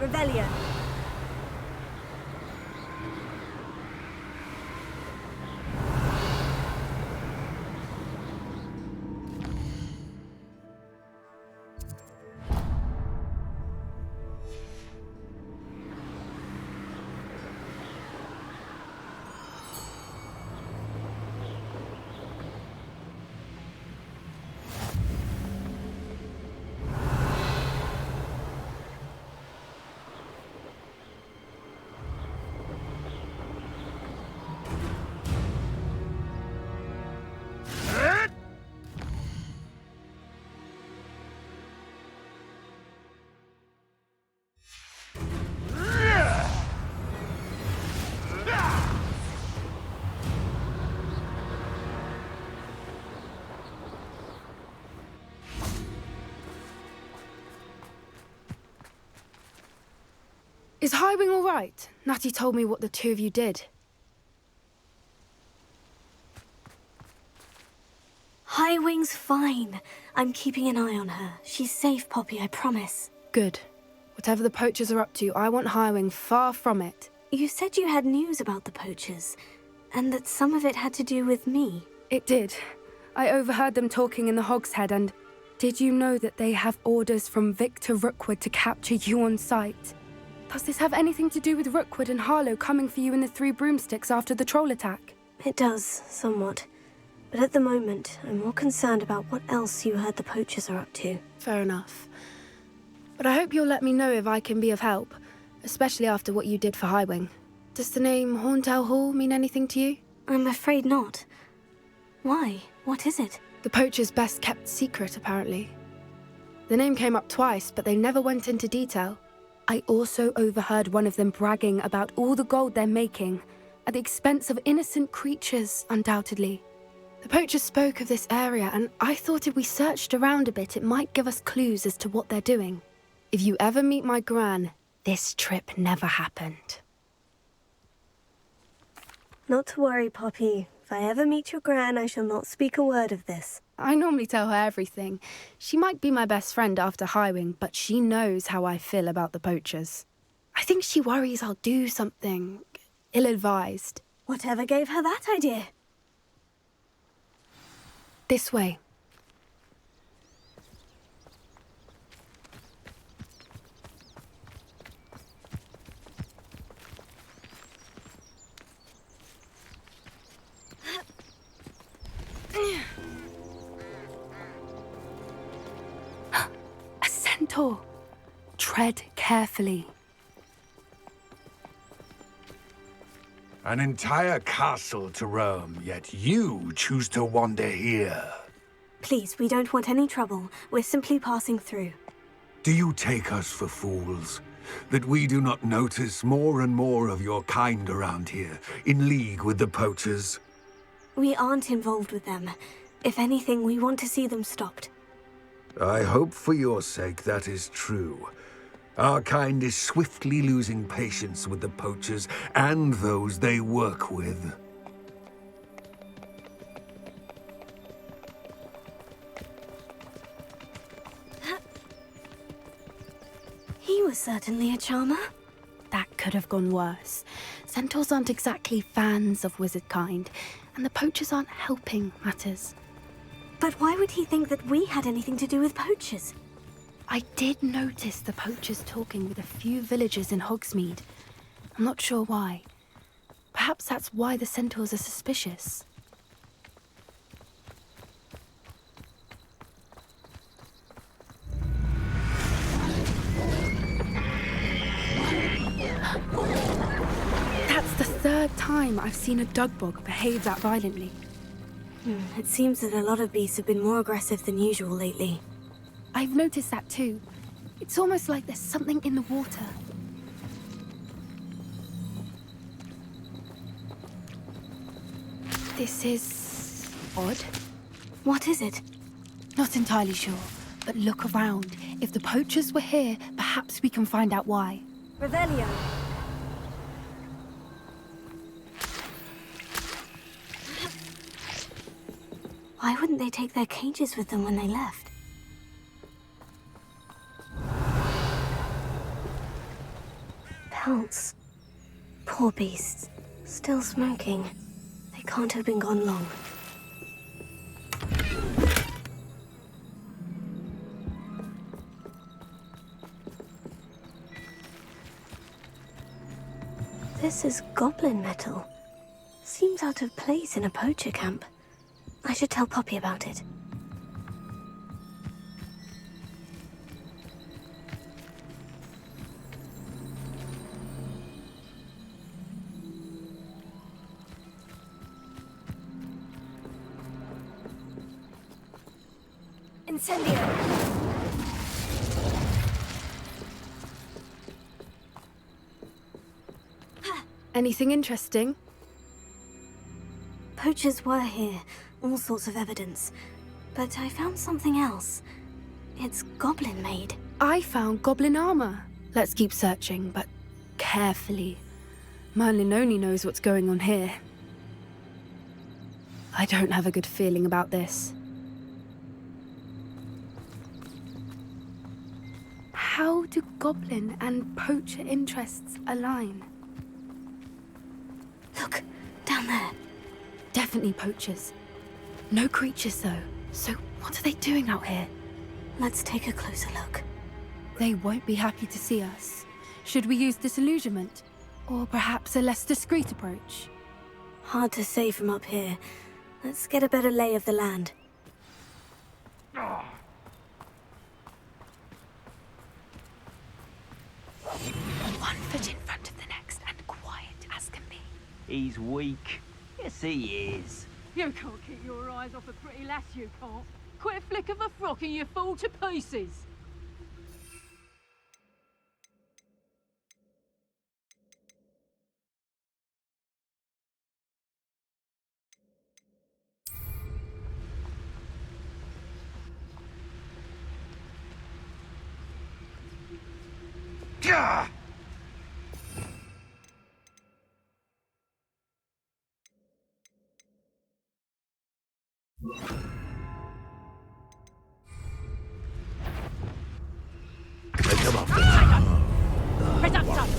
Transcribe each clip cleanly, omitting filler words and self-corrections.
Revelio. Is Highwing all right? Natty told me what the two of you did. Highwing's fine. I'm keeping an eye on her. She's safe, Poppy, I promise. Good. Whatever the poachers are up to, I want Highwing far from it. You said you had news about the poachers, and that some of it had to do with me. It did. I overheard them talking in the Hogshead, and did you know that they have orders from Victor Rookwood to capture you on sight? Does this have anything to do with Rookwood and Harlow coming for you in the Three Broomsticks after the troll attack? It does, somewhat. But at the moment, I'm more concerned about what else you heard the poachers are up to. Fair enough. But I hope you'll let me know if I can be of help, especially after what you did for Highwing. Does the name Horntail Hall mean anything to you? I'm afraid not. Why? What is it? The poachers' best kept secret, apparently. The name came up twice, but they never went into detail. I also overheard one of them bragging about all the gold they're making, at the expense of innocent creatures, undoubtedly. The poachers spoke of this area, and I thought if we searched around a bit, it might give us clues as to what they're doing. If you ever meet my gran, this trip never happened. Not to worry, Poppy. If I ever meet your gran, I shall not speak a word of this. I normally tell her everything. She might be my best friend after Highwing, but she knows how I feel about the poachers. I think she worries I'll do something ill-advised. Whatever gave her that idea? This way. A centaur. Tread carefully. An entire castle to roam, yet you choose to wander here. Please, we don't want any trouble. We're simply passing through. Do you take us for fools? That we do not notice more and more of your kind around here, in league with the poachers? We aren't involved with them. If anything, we want to see them stopped. I hope for your sake that is true. Our kind is swiftly losing patience with the poachers and those they work with. He was certainly a charmer. That could have gone worse. Centaurs aren't exactly fans of wizard kind, and the poachers aren't helping matters. But why would he think that we had anything to do with poachers? I did notice the poachers talking with a few villagers in Hogsmeade. I'm not sure why. Perhaps that's why the centaurs are suspicious. That's the third time I've seen a dugbog behave that violently. It seems that a lot of beasts have been more aggressive than usual lately. I've noticed that too. It's almost like there's something in the water. This is odd. What is it? Not entirely sure, but look around. If the poachers were here, perhaps we can find out why. Revelio. Why wouldn't they take their cages with them when they left? Pelts. Poor beasts. Still smoking. They can't have been gone long. This is goblin metal. Seems out of place in a poacher camp. I should tell Poppy about it. Incendio! Anything interesting? Poachers were here, all sorts of evidence. But I found something else. It's goblin-made. I found goblin armor. Let's keep searching, but carefully. Merlin only knows what's going on here. I don't have a good feeling about this. How do goblin and poacher interests align? Look, down there. Definitely poachers. No creatures, though. So what are they doing out here? Let's take a closer look. They won't be happy to see us. Should we use disillusionment? Or perhaps a less discreet approach? Hard to say from up here. Let's get a better lay of the land. One foot in front of the next and quiet as can be. He's weak. Yes, he is. You can't keep your eyes off a pretty lass, you can't. Quit a flick of a frock and you fall to pieces. Gah! Come on. Press up, touch.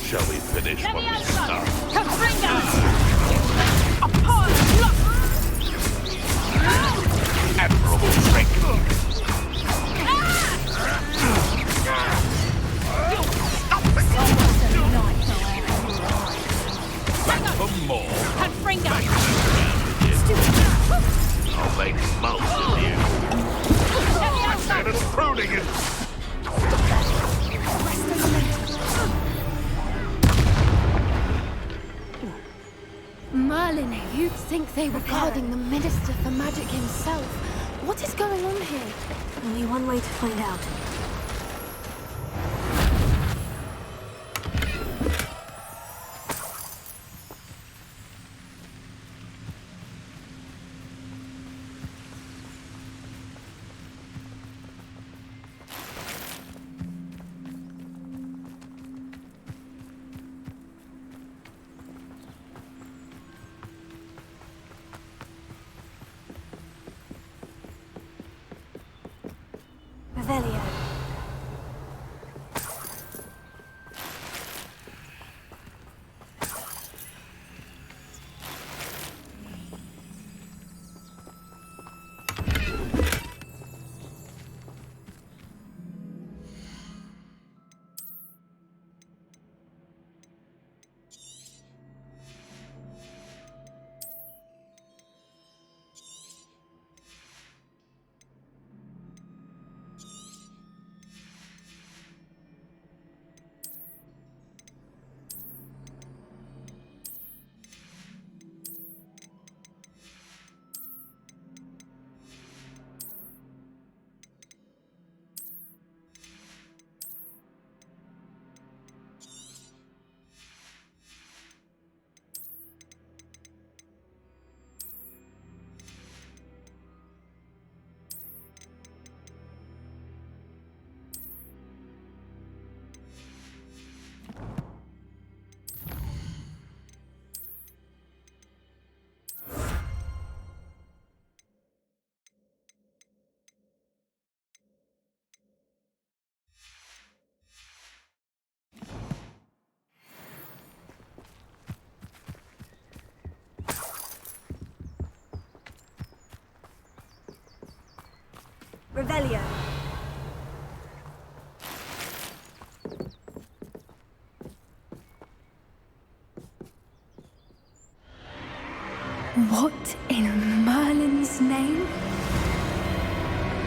Shall we finish what we start? Confringo! Upon look! Admirable strength. For more, Confringo! I'll make most of you. A little pruning and Merlin, you'd think they were guarding the Minister for Magic himself. What is going on here? Only one way to find out. Revelio. Revelio. What in Merlin's name?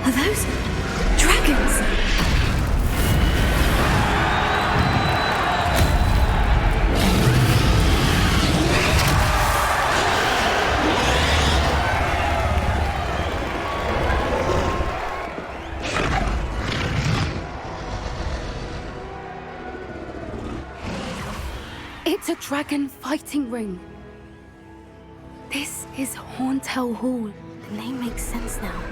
Are those dragons? It's a dragon fighting ring. This is Hauntel Hall. The name makes sense now.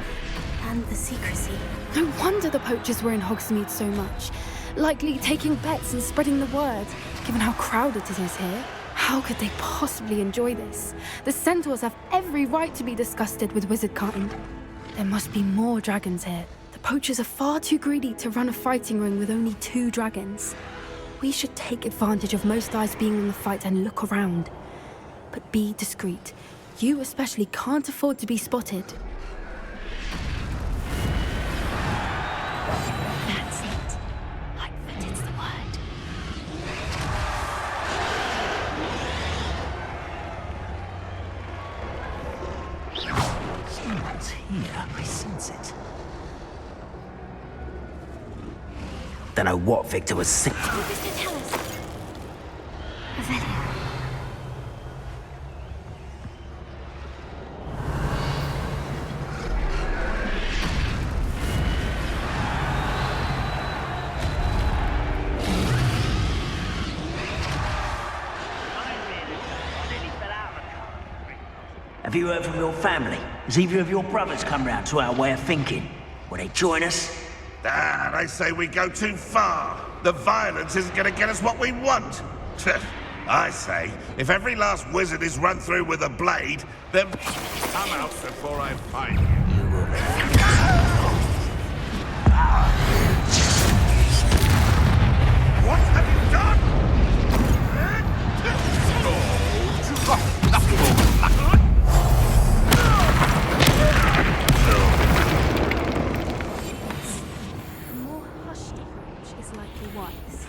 And the secrecy. No wonder the poachers were in Hogsmeade so much. Likely taking bets and spreading the word. Given how crowded it is here, how could they possibly enjoy this? The centaurs have every right to be disgusted with wizardkind. There must be more dragons here. The poachers are far too greedy to run a fighting ring with only 2 dragons. We should take advantage of most eyes being on the fight and look around. But be discreet. You especially can't afford to be spotted. That's it. Like that is the word. Someone's here. I sense it. Don't know what Victor was thinking. Mr. Tellus. Revelio. Have you heard from your family? Has either of your brothers come round to our way of thinking? Will they join us? Ah, they say we go too far. The violence isn't going to get us what we want. I say, if every last wizard is run through with a blade, then come out before I find you. What have you done? A more hushed approach is likely wise.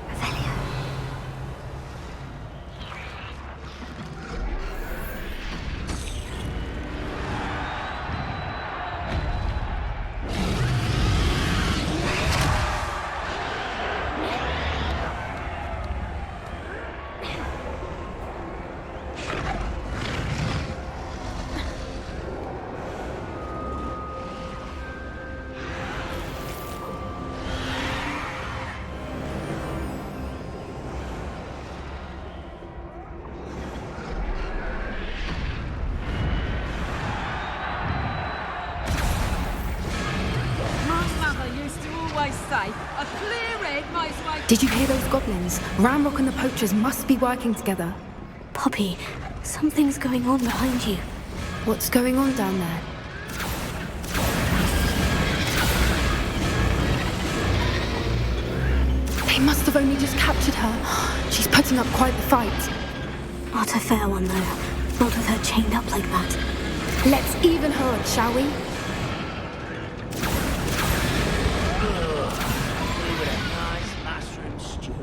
Revelio. Say, a clear head might as well... Did you hear those goblins? Ramrock and the poachers must be working together. Poppy, something's going on behind you. What's going on down there? They must have only just captured her. She's putting up quite the fight. Not a fair one, though. Not with her chained up like that. Let's even her up, shall we? Nice mushroom stew.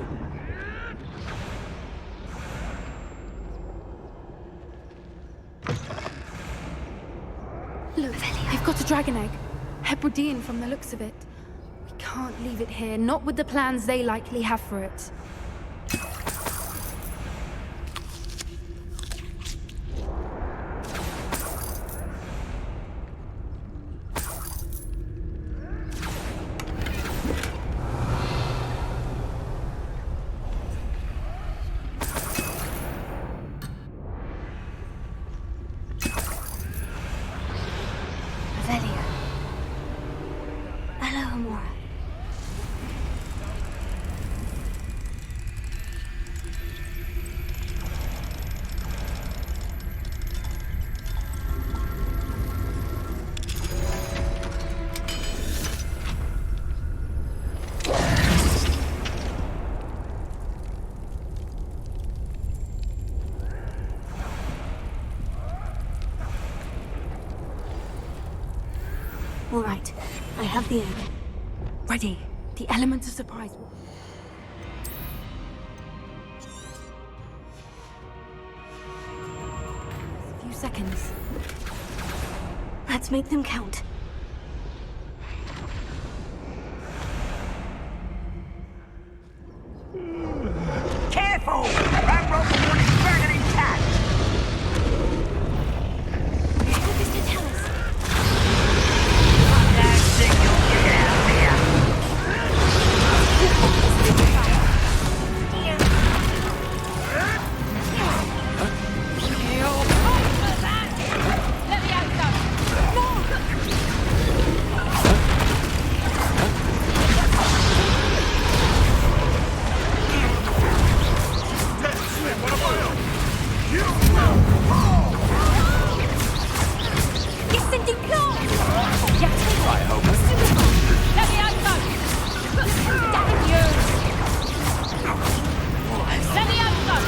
Look, they've got a dragon egg. Hebridean from the looks of it. We can't leave it here, not with the plans they likely have for it. Velia. Hello, Amora. All right, I have the egg. Ready. The element of surprise. A few seconds. Let's make them count. Careful! That rope will want its dragon intact! What is to tell us? That signal, get out there! Let me out, son. What am I on? You It's sending claws! Yes, I hope. Let me out, son. Damn you! Let me out, son.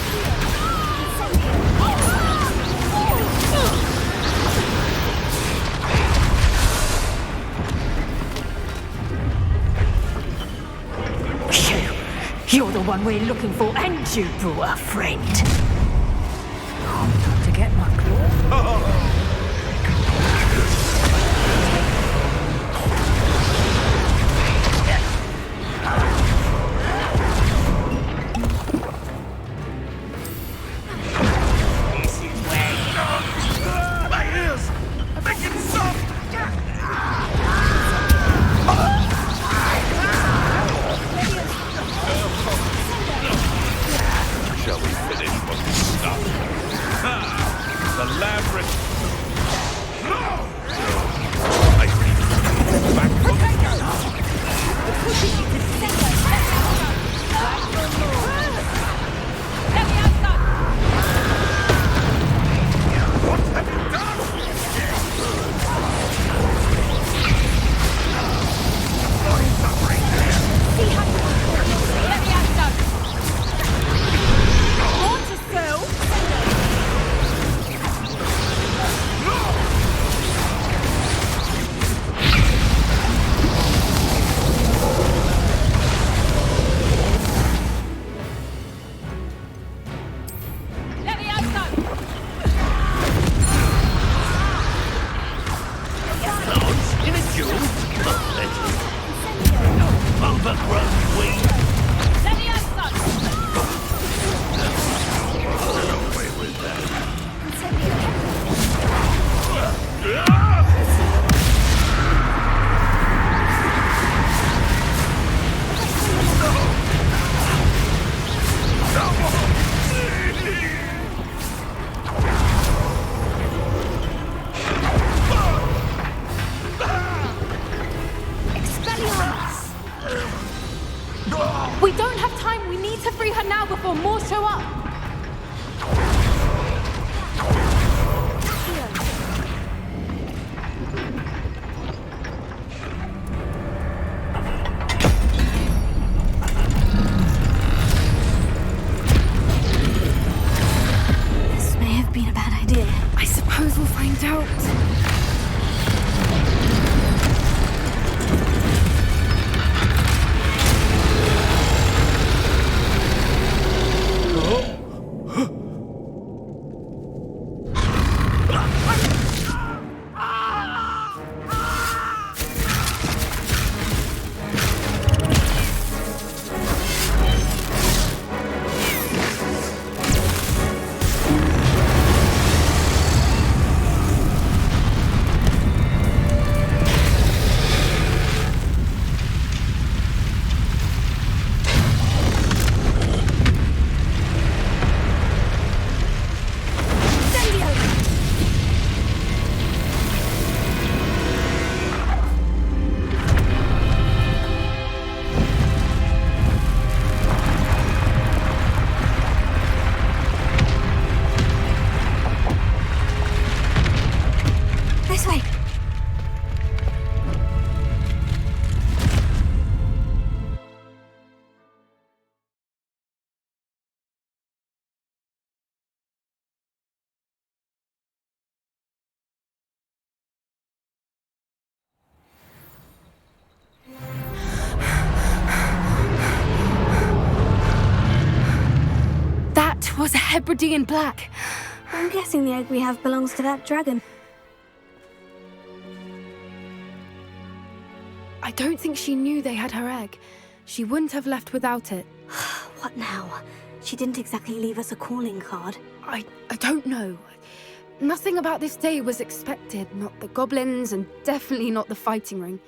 You're the one we're looking for, and you brought a friend. To get my claw? This is where you my ears! Make it soft! Shall we finish what we started? The labyrinth. No! I read. Back from Let me out, son. what have you done? Let me out, son. Want to sell? bad idea. I suppose we'll find out. This way. That was a Hebridean black. I'm guessing the egg we have belongs to that dragon. I don't think she knew they had her egg. She wouldn't have left without it. What now? She didn't exactly leave us a calling card. I don't know. Nothing about this day was expected. Not the goblins, and definitely not the fighting ring.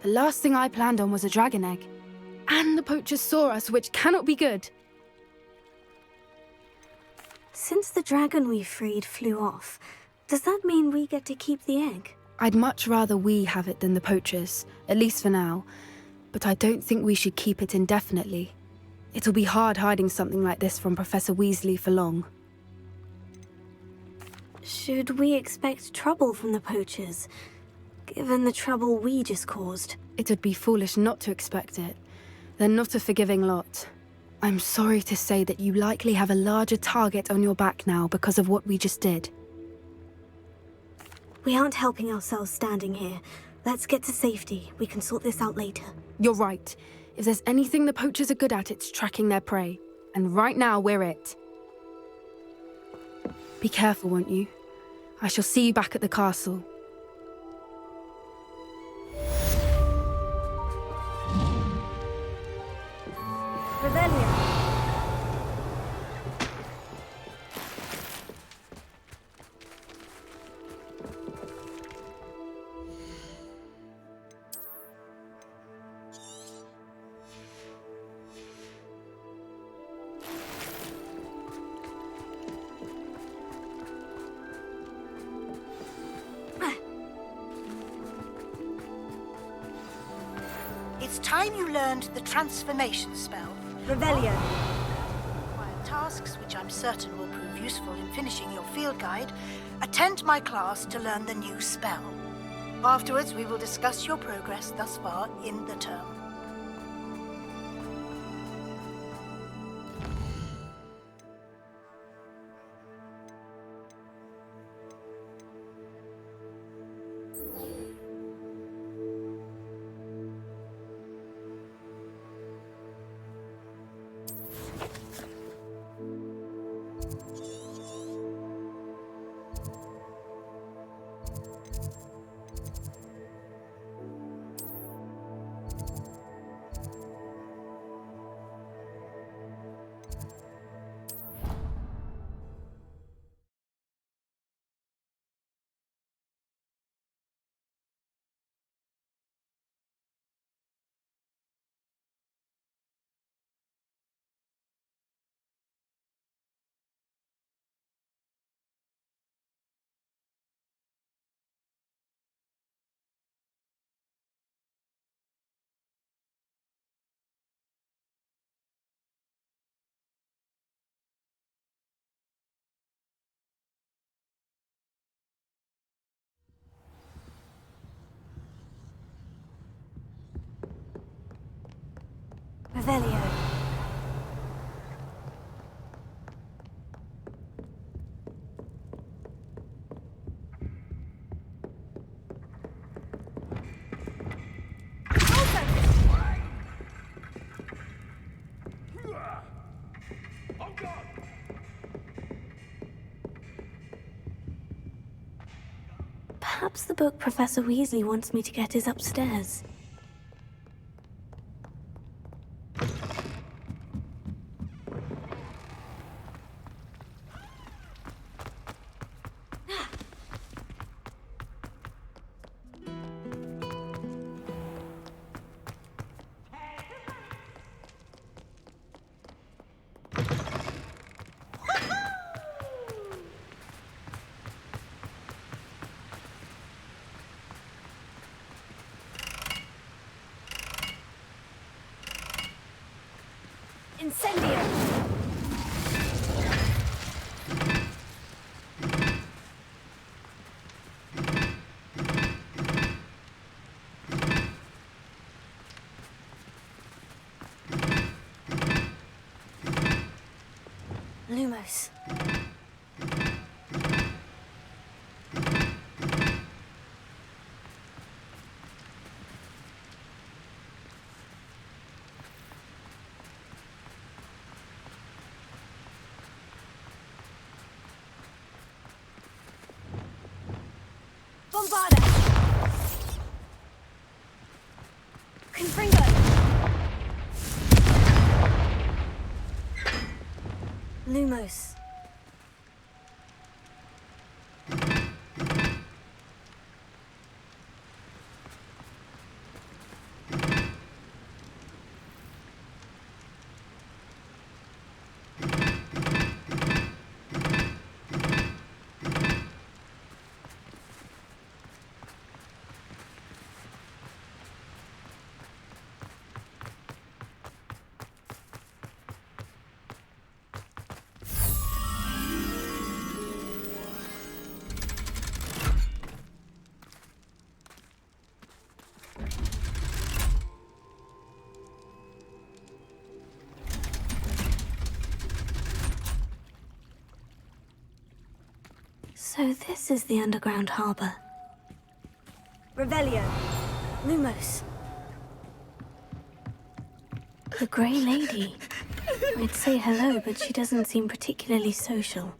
The last thing I planned on was a dragon egg. And the poachers saw us, which cannot be good. Since the dragon we freed flew off, does that mean we get to keep the egg? I'd much rather we have it than the poachers, at least for now. But I don't think we should keep it indefinitely. It'll be hard hiding something like this from Professor Weasley for long. Should we expect trouble from the poachers, given the trouble we just caused? It would be foolish not to expect it. They're not a forgiving lot. I'm sorry to say that you likely have a larger target on your back now because of what we just did. We aren't helping ourselves standing here. Let's get to safety. We can sort this out later. You're right. If there's anything the poachers are good at, it's tracking their prey. And right now, we're it. Be careful, won't you? I shall see you back at the castle. Rebellion. It's time you learned the transformation spell. Rebellion. Required tasks, which I'm certain will prove useful in finishing your field guide. Attend my class to learn the new spell. Afterwards, we will discuss your progress thus far in the term. Revelio. Perhaps the book Professor Weasley wants me to get is upstairs. Incendio! Lumos. Bombarda! Confringo! Lumos. So this is the underground harbor. Revelio! Lumos. The Grey Lady. I'd say hello, but she doesn't seem particularly social.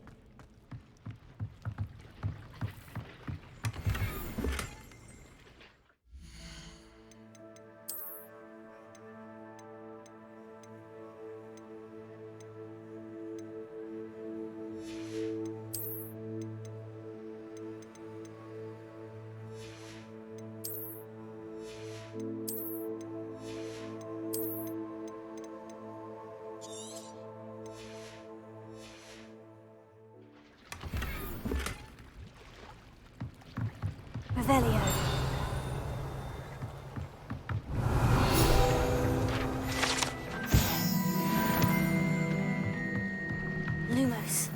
Revelio! Lumos.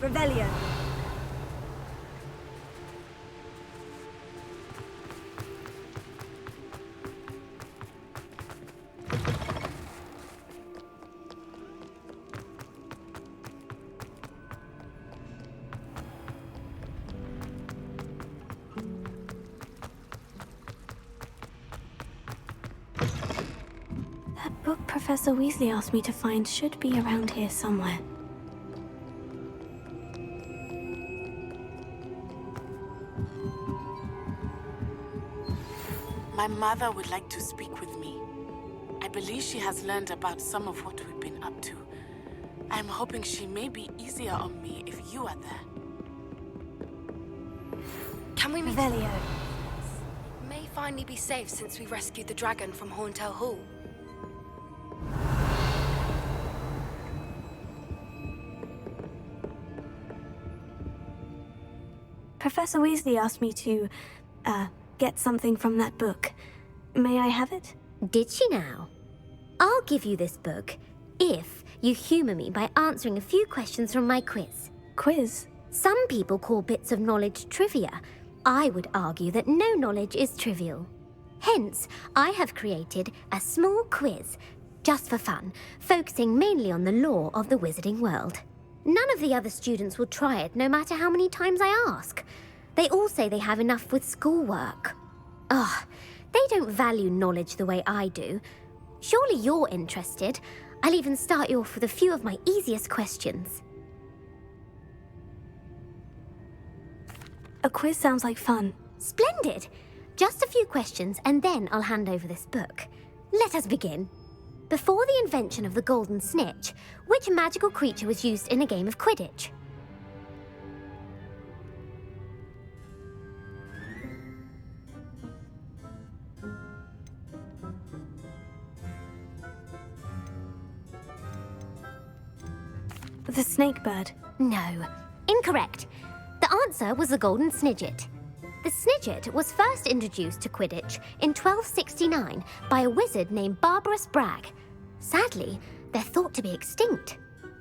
Revelio! That book Professor Weasley asked me to find should be around here somewhere. My mother would like to speak with me. I believe she has learned about some of what we've been up to, I'm hoping she may be easier on me if you are there. Can we meet? Velio. May finally be safe since we rescued the dragon from Horntail Hall. Professor Weasley asked me to, get something from that book. May I have it? Did she now? I'll give you this book if you humour me by answering a few questions from my quiz. Quiz? Some people call bits of knowledge trivia. I would argue that no knowledge is trivial. Hence, I have created a small quiz, just for fun, focusing mainly on the lore of the wizarding world. None of the other students will try it, no matter how many times I ask. They all say they have enough with schoolwork. Ugh, they don't value knowledge the way I do. Surely you're interested. I'll even start you off with a few of my easiest questions. A quiz sounds like fun. Splendid! Just a few questions and then I'll hand over this book. Let us begin. Before the invention of the golden snitch, which magical creature was used in a game of Quidditch? The snake bird. No. Incorrect. The answer was the golden snidget. The snidget was first introduced to Quidditch in 1269 by a wizard named Barbarous Bragg. Sadly, they're thought to be extinct.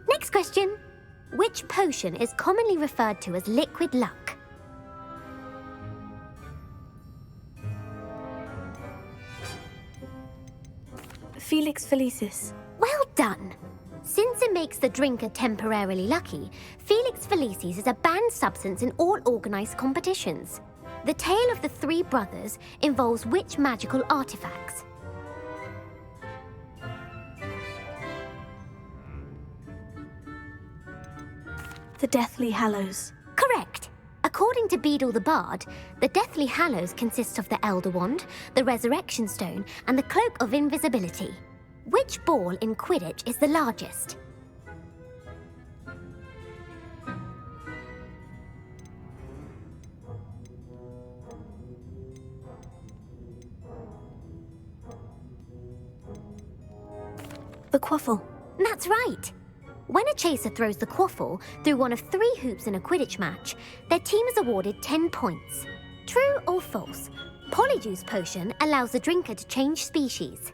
Next question. Which potion is commonly referred to as liquid luck? Felix Felicis. Well done. Since it makes the drinker temporarily lucky, Felix Felicis is a banned substance in all organised competitions. The tale of the three brothers involves which magical artifacts? The Deathly Hallows. Correct. According to Beadle the Bard, the Deathly Hallows consists of the Elder Wand, the Resurrection Stone, and the Cloak of Invisibility. Which ball in Quidditch is the largest? The Quaffle. That's right. When a chaser throws the quaffle through one of 3 hoops in a Quidditch match, their team is awarded 10 points. True or false? Polyjuice Potion allows the drinker to change species.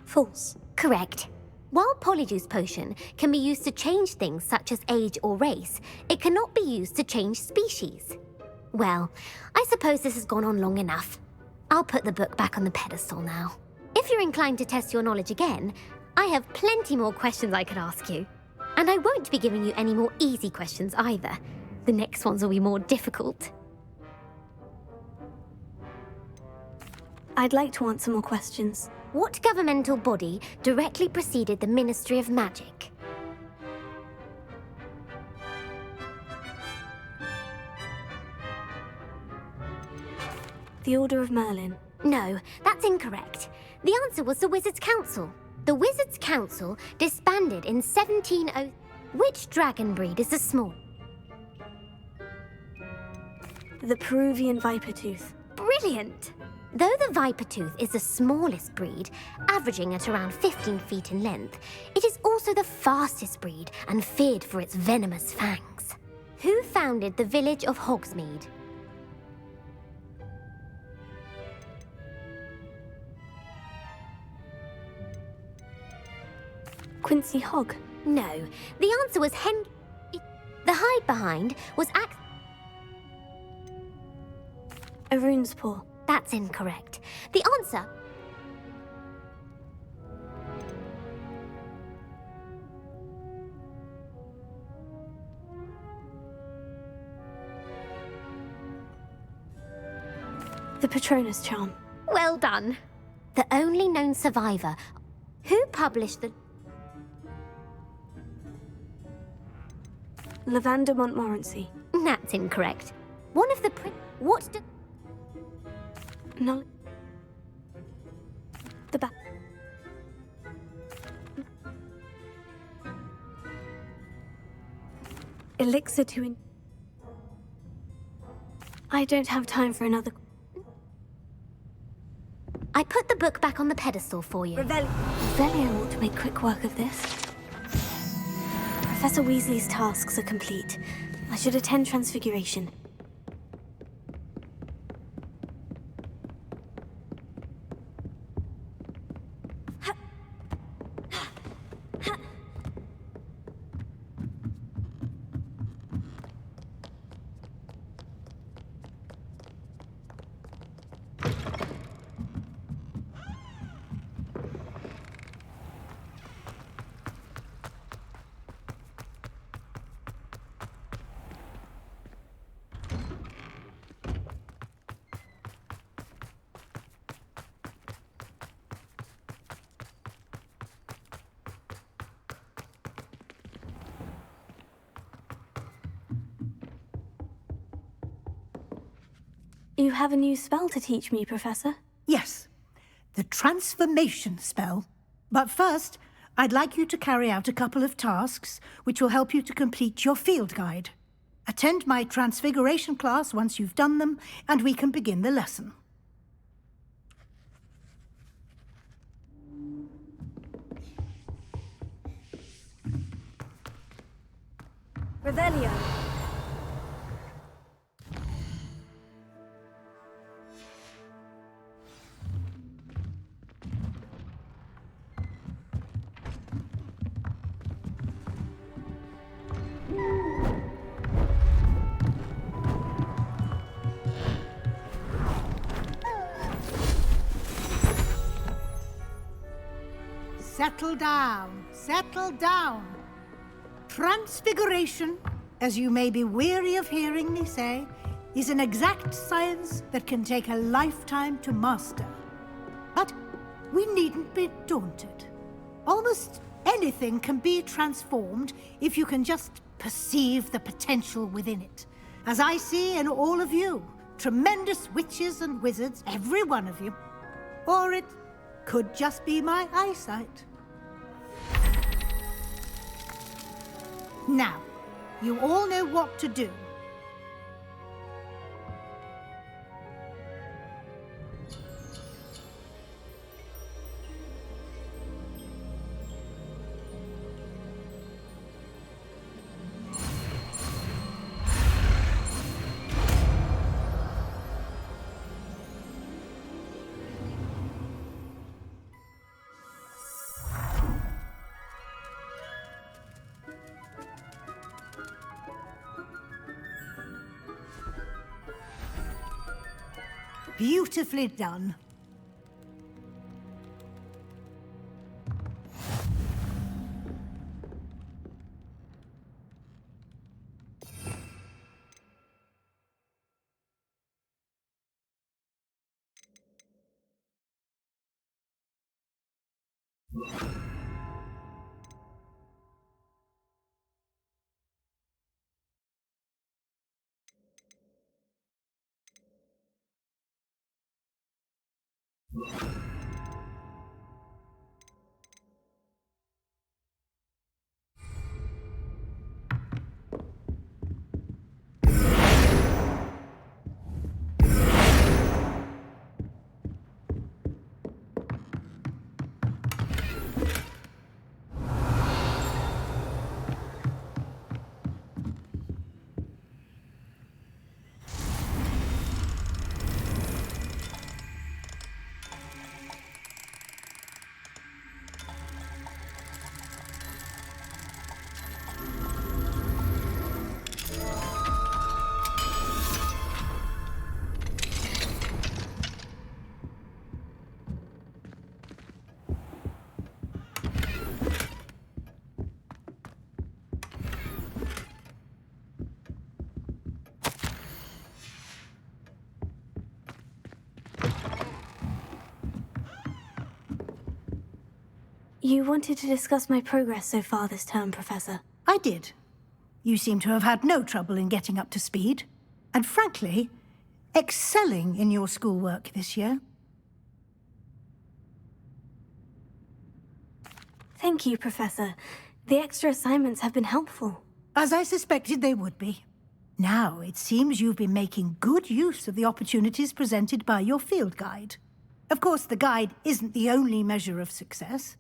False. Correct. While Polyjuice Potion can be used to change things such as age or race, it cannot be used to change species. Well, I suppose this has gone on long enough. I'll put the book back on the pedestal now. If you're inclined to test your knowledge again, I have plenty more questions I could ask you. And I won't be giving you any more easy questions either. The next ones will be more difficult. I'd like to answer more questions. What governmental body directly preceded the Ministry of Magic? The Order of Merlin. No, that's incorrect. The answer was the Wizards' Council. The Wizards' Council disbanded in 1700. Which dragon breed is the small? The Peruvian Vipertooth. Brilliant! Though the Vipertooth is the smallest breed, averaging at around 15 feet in length, it is also the fastest breed and feared for its venomous fangs. Who founded the village of Hogsmeade? Quincy Hogg. No, the answer was Henry. The hide behind was Arune's Paw. That's incorrect. The answer... The Patronus Charm. Well done. The only known survivor. Who published the... Lavender Montmorency. That's incorrect. One of the What do... No. The Elixir to in... I don't have time for another... I put the book back on the pedestal for you. Revelio ought to make quick work of this. Professor Weasley's tasks are complete. I should attend Transfiguration. You have a new spell to teach me, Professor? Yes, the transformation spell. But first, I'd like you to carry out a couple of tasks which will help you to complete your field guide. Attend my transfiguration class once you've done them, and we can begin the lesson. Revelio. Settle down, settle down. Transfiguration, as you may be weary of hearing me say, is an exact science that can take a lifetime to master. But we needn't be daunted. Almost anything can be transformed if you can just perceive the potential within it. As I see in all of you, tremendous witches and wizards, every one of you. Or it could just be my eyesight. Now, you all know what to do. Beautifully done. You wanted to discuss my progress so far this term, Professor. I did. You seem to have had no trouble in getting up to speed. And frankly, excelling in your schoolwork this year. Thank you, Professor. The extra assignments have been helpful. As I suspected they would be. Now, it seems you've been making good use of the opportunities presented by your field guide. Of course, the guide isn't the only measure of success.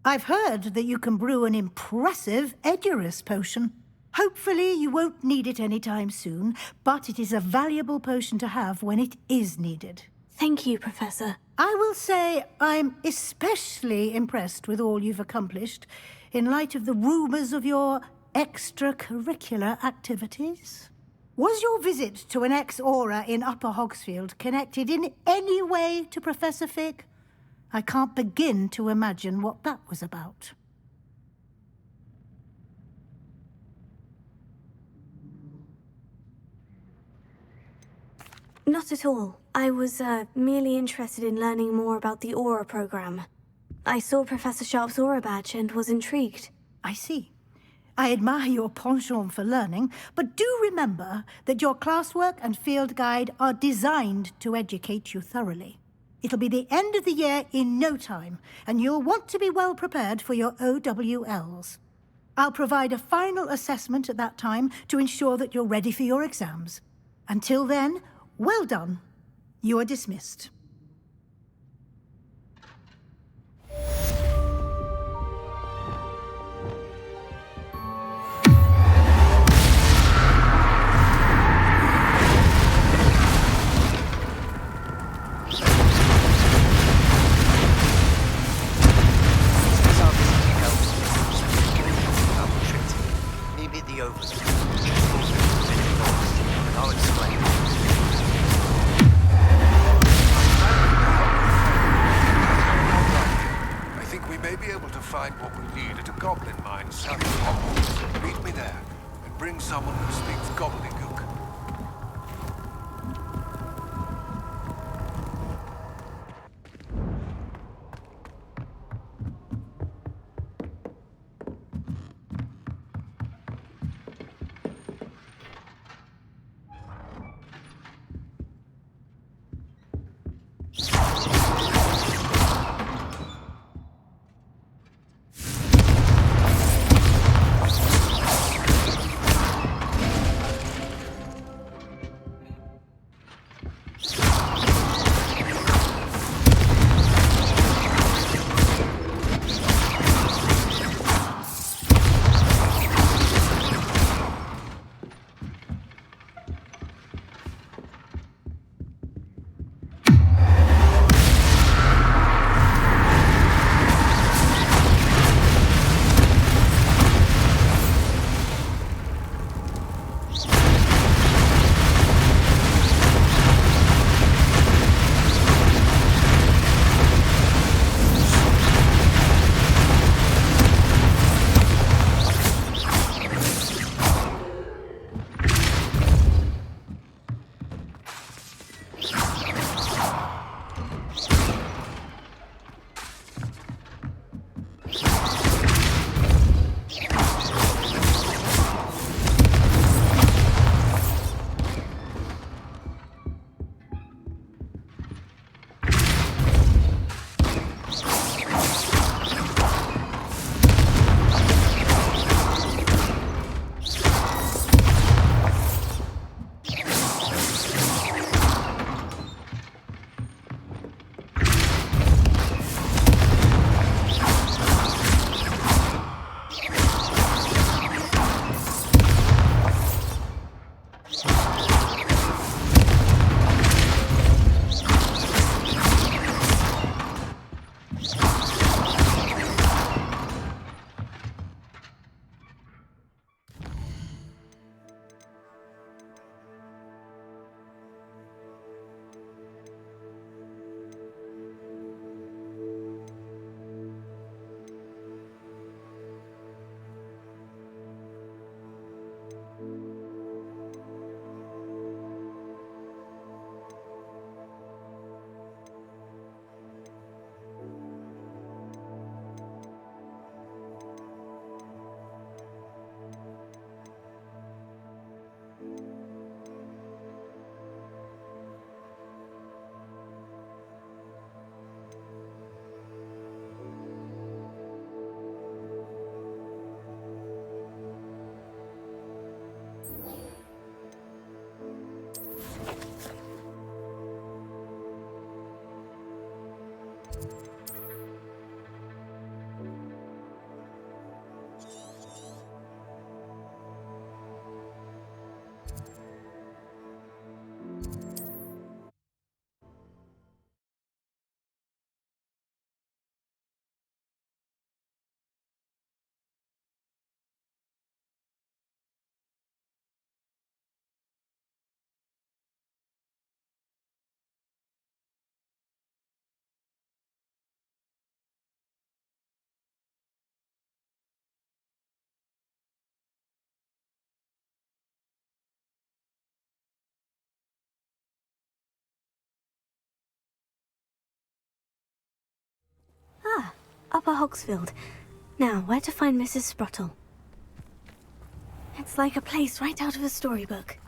I've heard that you can brew an impressive Edurus potion. Hopefully, you won't need it anytime soon, but it is a valuable potion to have when it is needed. Thank you, Professor. I will say I'm especially impressed with all you've accomplished in light of the rumors of your extracurricular activities. Was your visit to an ex-aura in Upper Hogsfield connected in any way to Professor Fig? I can't begin to imagine what that was about. Not at all. I was merely interested in learning more about the Aura program. I saw Professor Sharp's Aura badge and was intrigued. I see. I admire your penchant for learning, but do remember that your classwork and field guide are designed to educate you thoroughly. It'll be the end of the year in no time, and you'll want to be well prepared for your OWLs. I'll provide a final assessment at that time to ensure that you're ready for your exams. Until then, well done. You are dismissed. Find what we need at a goblin mine south of Hogwarts. Meet me there, and bring someone who speaks gobbledygook. Upper Hogsfield. Now, where to find Mrs. Sprottle? It's like a place right out of a storybook.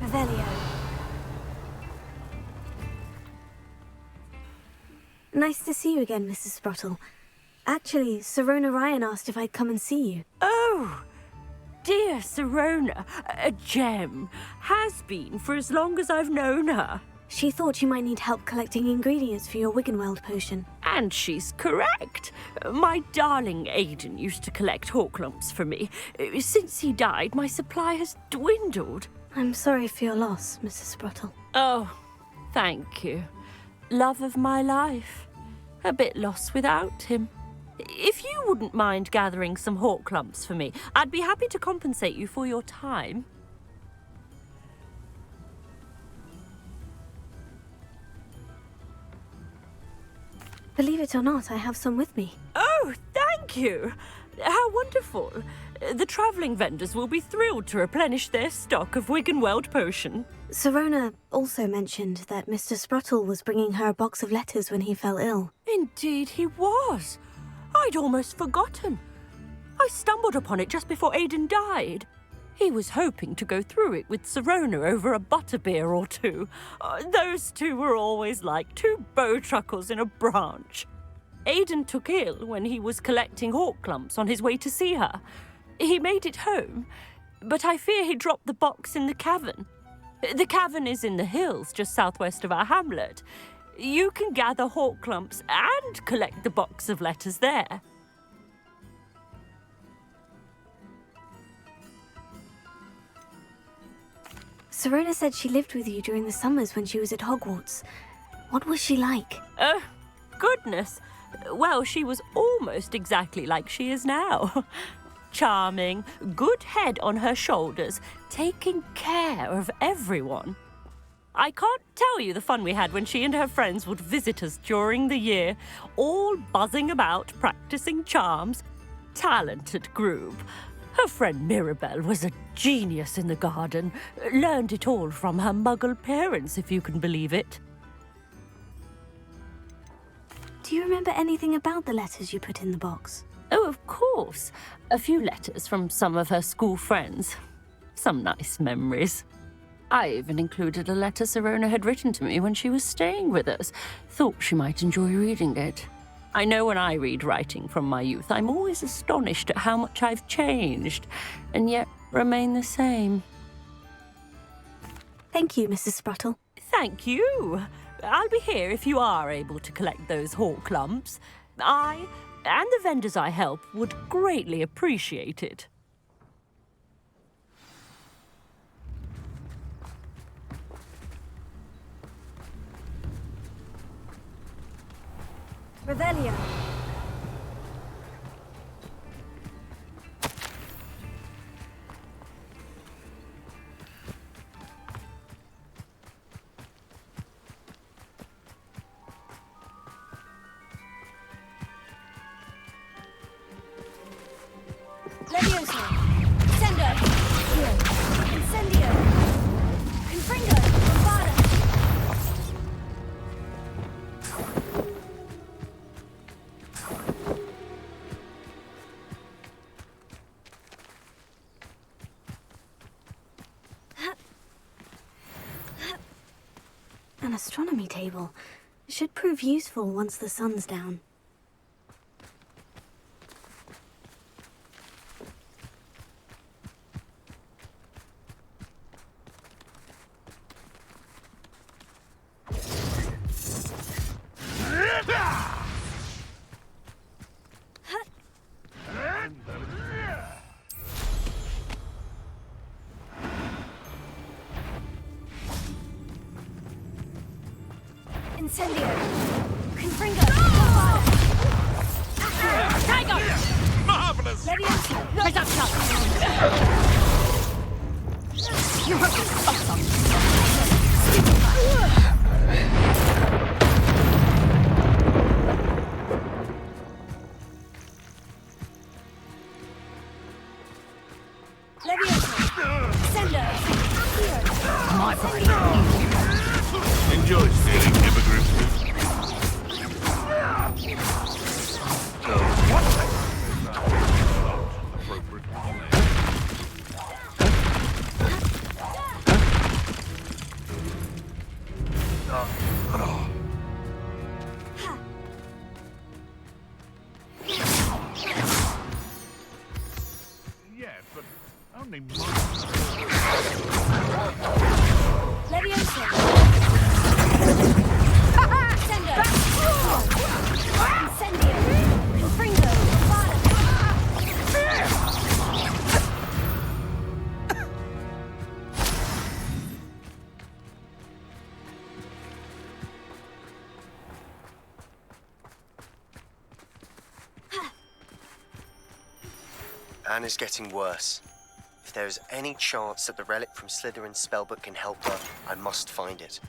Revelio. Nice to see you again, Mrs. Sprottle. Actually, Sirona Ryan asked if I'd come and see you. Oh, dear Sirona, a gem. Has been for as long as I've known her. She thought you might need help collecting ingredients for your Wiggenweld potion. And she's correct. My darling Aidan used to collect Horklumps for me. Since he died, my supply has dwindled. I'm sorry for your loss, Mrs. Sprottle. Oh, thank you. Love of my life. A bit lost without him. If you wouldn't mind gathering some Horklumps for me, I'd be happy to compensate you for your time. Believe it or not, I have some with me. Oh, thank you! How wonderful. The travelling vendors will be thrilled to replenish their stock of Wiggenweld potion. Sirona also mentioned that Mr. Sprottle was bringing her a box of letters when he fell ill. Indeed he was. I'd almost forgotten. I stumbled upon it just before Aidan died. He was hoping to go through it with Sirona over a butterbeer or two. Those two were always like two bowtruckles in a branch. Aidan took ill when he was collecting Horklumps on his way to see her. He made it home, but I fear he dropped the box in the cavern. The cavern is in the hills just southwest of our hamlet. You can gather Horklumps and collect the box of letters there. Sirona said she lived with you during the summers when she was at Hogwarts. What was she like? Goodness. Well, she was almost exactly like she is now. Charming, good head on her shoulders, taking care of everyone. I can't tell you the fun we had when she and her friends would visit us during the year, all buzzing about, practicing charms. Talented group. Her friend Mirabelle was a genius in the garden. Learned it all from her Muggle parents, if you can believe it. Do you remember anything about the letters you put in the box? Oh, of course. A few letters from some of her school friends. Some nice memories. I even included a letter Sirona had written to me when she was staying with us. Thought she might enjoy reading it. I know when I read writing from my youth, I'm always astonished at how much I've changed, and yet remain the same. Thank you, Mrs. Sprottle. Thank you. I'll be here if you are able to collect those Horklumps. I, and the vendors I help, would greatly appreciate it. Revelio. Levioso. Sendo. Incendio. Confringo. Bombada. An astronomy table. Should prove useful once the sun's down. Incendio! Confringo! Tiger! Marvelous! Leviosa! Reduction! You hope it's awesome! Leviosa! Sendo! My body! Enjoy stealing immigrants. What? Appropriate. Yeah, but only Leviosa! Sendo! Incendio! Confringo! Anna's getting worse. If there is any chance that the relic from Slytherin's spellbook can help her, I must find it.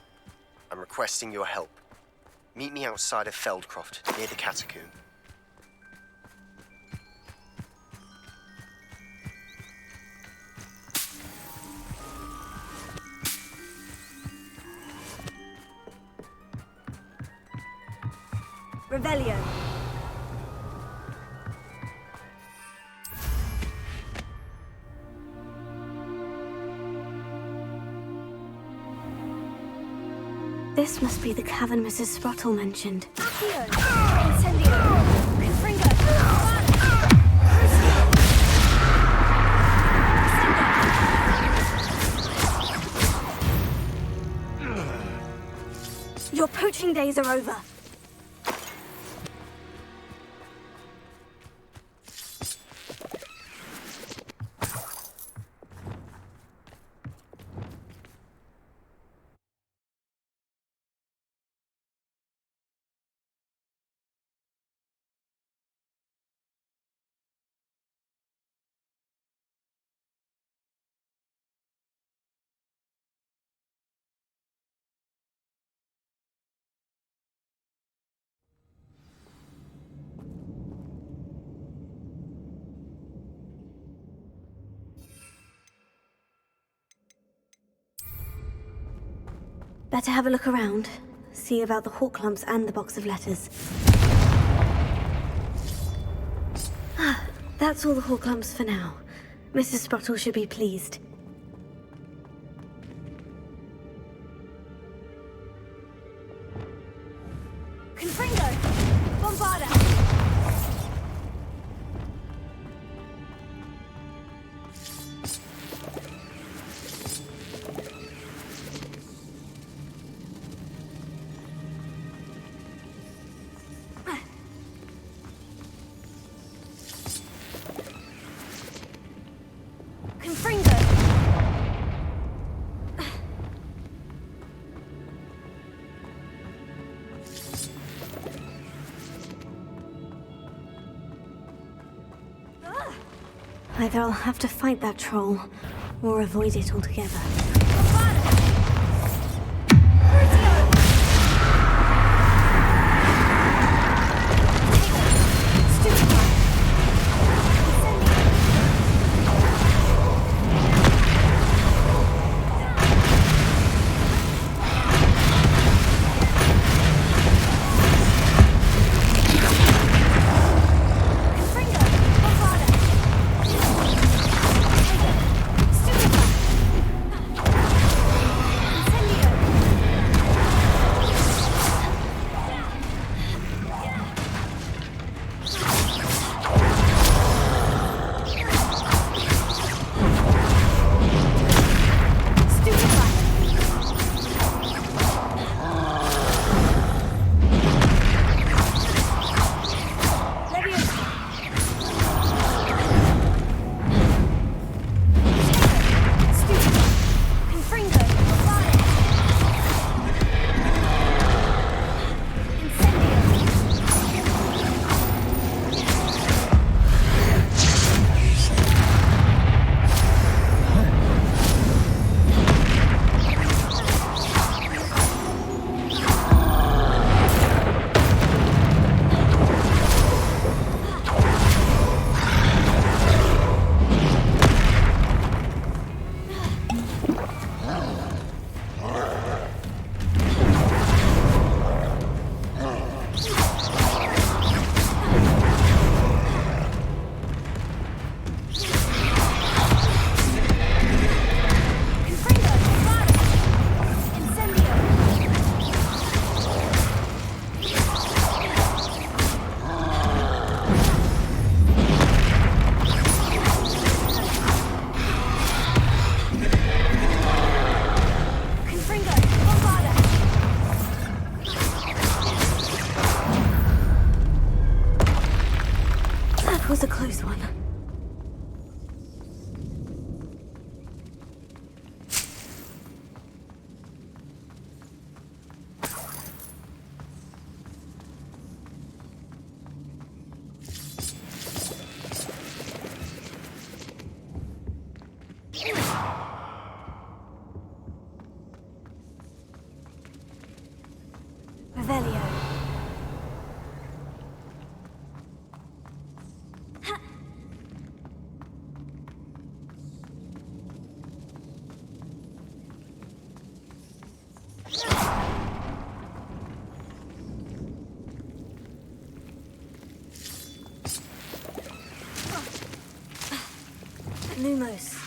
I'm requesting your help. Meet me outside of Feldcroft, near the catacomb. Revelio! This must be the cavern Mrs. Sprottle mentioned. Accio! Incendio! Confringo! Your poaching days are over. Better have a look around. See about the hawk lumps and the box of letters. That's all the hawk lumps for now. Mrs. Sprottle should be pleased. Confringo! Bombarda! Confringo! Either I'll have to fight that troll, or avoid it altogether. was a close one. Revelio. Lumos.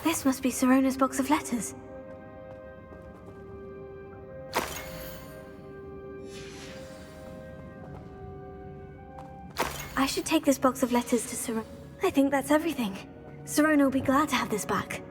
This must be Sirona's box of letters. I should take this box of letters to Sirona. I think that's everything. Sirona will be glad to have this back.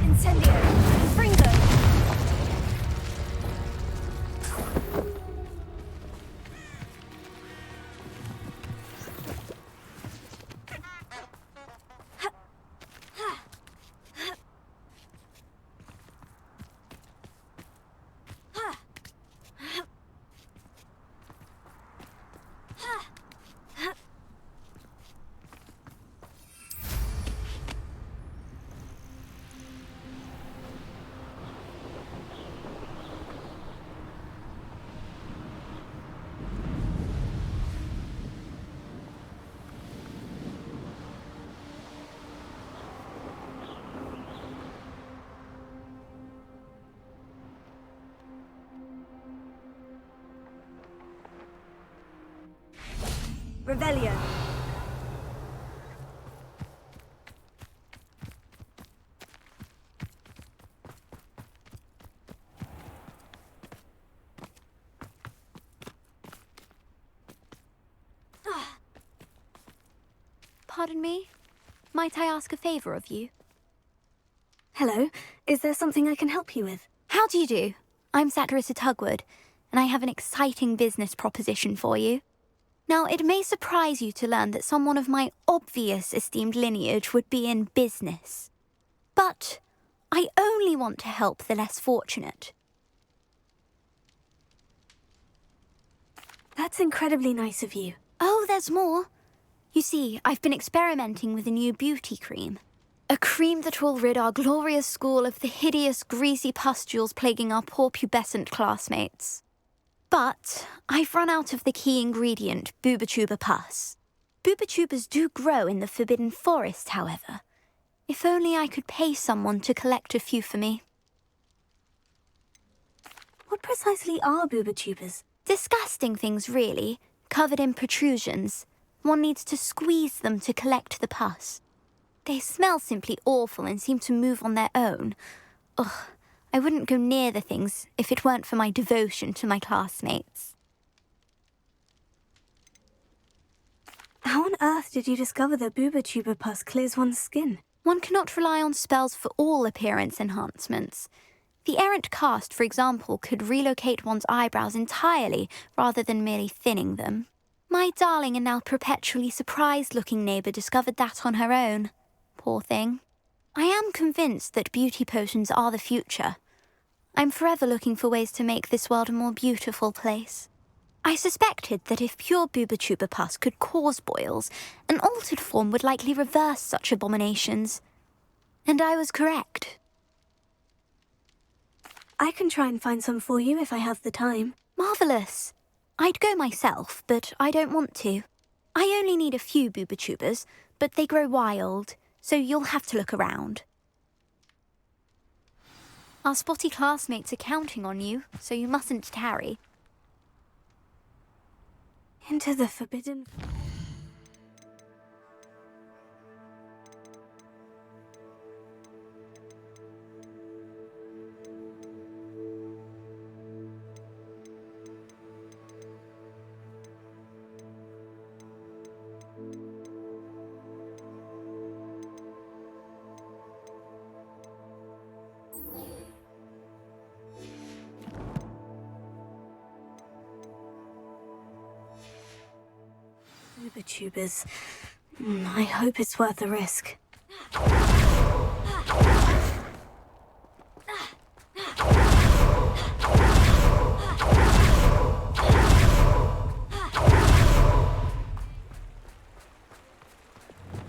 Incendio! Fringo! Revelio. Pardon me? Might I ask a favor of you? Hello. Is there something I can help you with? How do you do? I'm Satirissa Tugwood, and I have an exciting business proposition for you. Now, it may surprise you to learn that someone of my obvious esteemed lineage would be in business. But I only want to help the less fortunate. That's incredibly nice of you. Oh, there's more. You see, I've been experimenting with a new beauty cream. A cream that will rid our glorious school of the hideous, greasy pustules plaguing our poor pubescent classmates. But I've run out of the key ingredient, booba tuba pus. Boobotubers do grow in the Forbidden Forest, however. If only I could pay someone to collect a few for me. What precisely are boobotubers? Disgusting things, really, covered in protrusions. One needs to squeeze them to collect the pus. They smell simply awful and seem to move on their own. Ugh, I wouldn't go near the things if it weren't for my devotion to my classmates. How on earth did you discover that boobotuber pus clears one's skin? One cannot rely on spells for all appearance enhancements. The errant cast, for example, could relocate one's eyebrows entirely rather than merely thinning them. My darling and now perpetually surprised-looking neighbour discovered that on her own. Poor thing. I am convinced that beauty potions are the future. I'm forever looking for ways to make this world a more beautiful place. I suspected that if pure boobotuber pus could cause boils, an altered form would likely reverse such abominations. And I was correct. I can try and find some for you if I have the time. Marvellous. I'd go myself, but I don't want to. I only need a few boobotubers, but they grow wild, so you'll have to look around. Our spotty classmates are counting on you, so you mustn't tarry. Into the forbidden... Boobotubers. I hope it's worth the risk.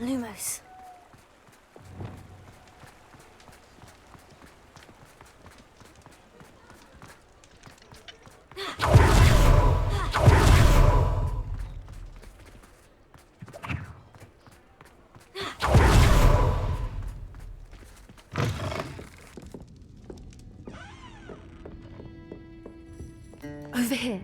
Lumos. Over here.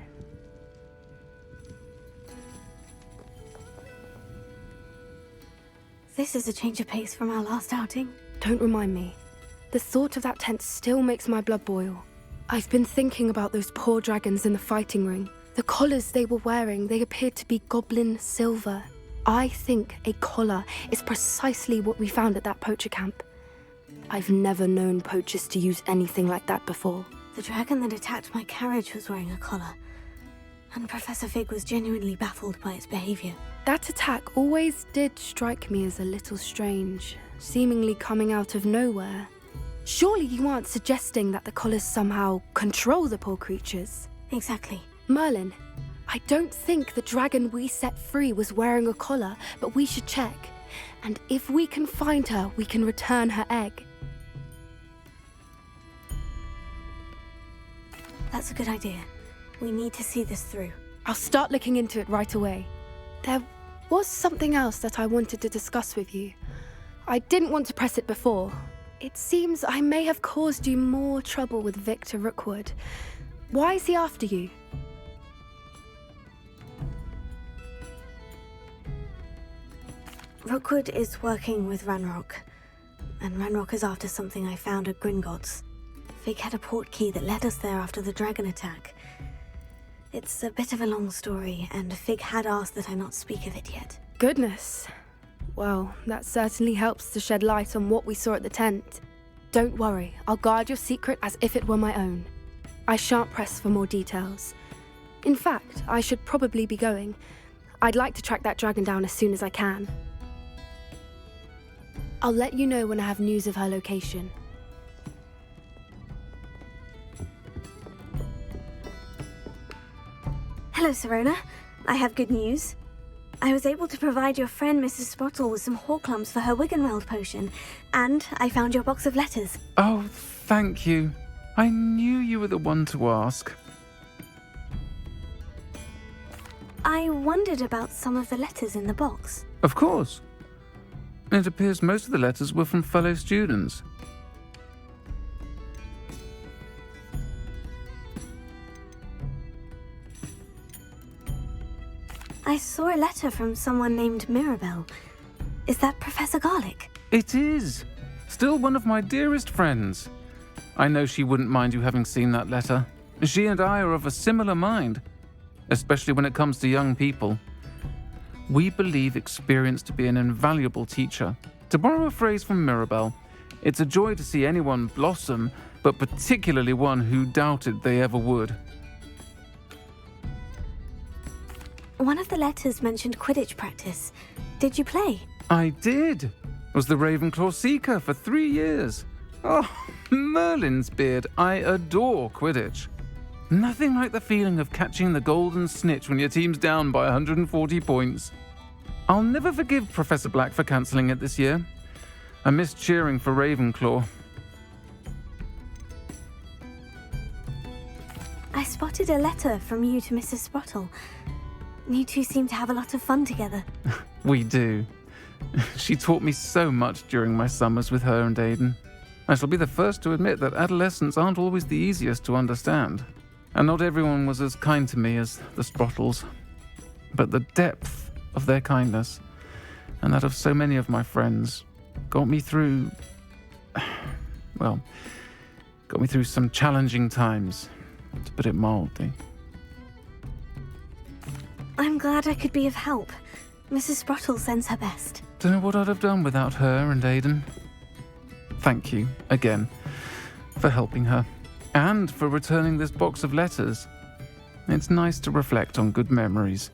This is a change of pace from our last outing. Don't remind me. The thought of that tent still makes my blood boil. I've been thinking about those poor dragons in the fighting ring. The collars they were wearing, they appeared to be goblin silver. I think a collar is precisely what we found at that poacher camp. I've never known poachers to use anything like that before. The dragon that attacked my carriage was wearing a collar, and Professor Fig was genuinely baffled by its behavior. That attack always did strike me as a little strange, seemingly coming out of nowhere. Surely you aren't suggesting that the collars somehow control the poor creatures? Exactly. Merlin, I don't think the dragon we set free was wearing a collar, but we should check. And if we can find her, we can return her egg. That's a good idea. We need to see this through. I'll start looking into it right away. There was something else that I wanted to discuss with you. I didn't want to press it before. It seems I may have caused you more trouble with Victor Rookwood. Why is he after you? Rookwood is working with Ranrock, and Ranrock is after something I found at Gringotts. Fig had a port key that led us there after the dragon attack. It's a bit of a long story, and Fig had asked that I not speak of it yet. Goodness. Well, that certainly helps to shed light on what we saw at the tent. Don't worry, I'll guard your secret as if it were my own. I shan't press for more details. In fact, I should probably be going. I'd like to track that dragon down as soon as I can. I'll let you know when I have news of her location. Hello, Serona. I have good news. I was able to provide your friend Mrs. Spottle with some Horklums for her Wiggenweld potion, and I found your box of letters. Oh, thank you. I knew you were the one to ask. I wondered about some of the letters in the box. Of course. It appears most of the letters were from fellow students. I saw a letter from someone named Mirabelle. Is that Professor Garlic? It is. Still one of my dearest friends. I know she wouldn't mind you having seen that letter. She and I are of a similar mind, especially when it comes to young people. We believe experience to be an invaluable teacher. To borrow a phrase from Mirabelle, it's a joy to see anyone blossom, but particularly one who doubted they ever would. One of the letters mentioned Quidditch practice. Did you play? I did. Was the Ravenclaw Seeker for 3 years. Oh, Merlin's beard. I adore Quidditch. Nothing like the feeling of catching the golden snitch when your team's down by 140 points. I'll never forgive Professor Black for cancelling it this year. I missed cheering for Ravenclaw. I spotted a letter from you to Mrs. Sprottle. You two seem to have a lot of fun together. We do. She taught me so much during my summers with her and Aidan. I shall be the first to admit that adolescents aren't always the easiest to understand. And not everyone was as kind to me as the Sprottles. But the depth of their kindness, and that of so many of my friends, got me through some challenging times, to put it mildly. I'm glad I could be of help. Mrs. Sprottle sends her best. Don't know what I'd have done without her and Aidan. Thank you, again, for helping her, and for returning this box of letters. It's nice to reflect on good memories.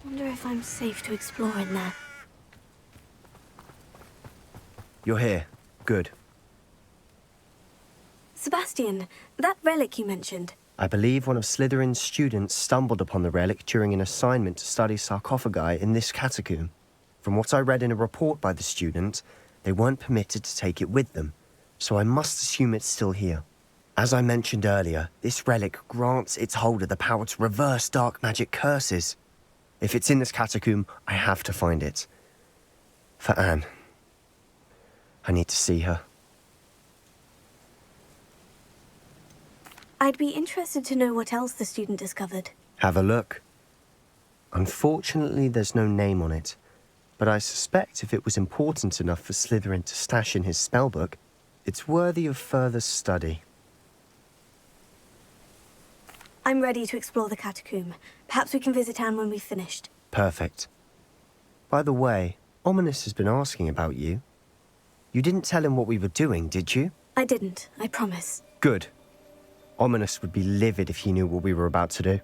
Wonder if I'm safe to explore in there. You're here. Good. Sebastian, that relic you mentioned. I believe one of Slytherin's students stumbled upon the relic during an assignment to study sarcophagi in this catacomb. From what I read in a report by the student, they weren't permitted to take it with them, so I must assume it's still here. As I mentioned earlier, this relic grants its holder the power to reverse dark magic curses. If it's in this catacomb, I have to find it. For Anne. I need to see her. I'd be interested to know what else the student discovered. Have a look. Unfortunately, there's no name on it, but I suspect if it was important enough for Slytherin to stash in his spellbook, it's worthy of further study. I'm ready to explore the catacomb. Perhaps we can visit Anne when we've finished. Perfect. By the way, Ominous has been asking about you. You didn't tell him what we were doing, did you? I didn't, I promise. Good. Ominous would be livid if he knew what we were about to do.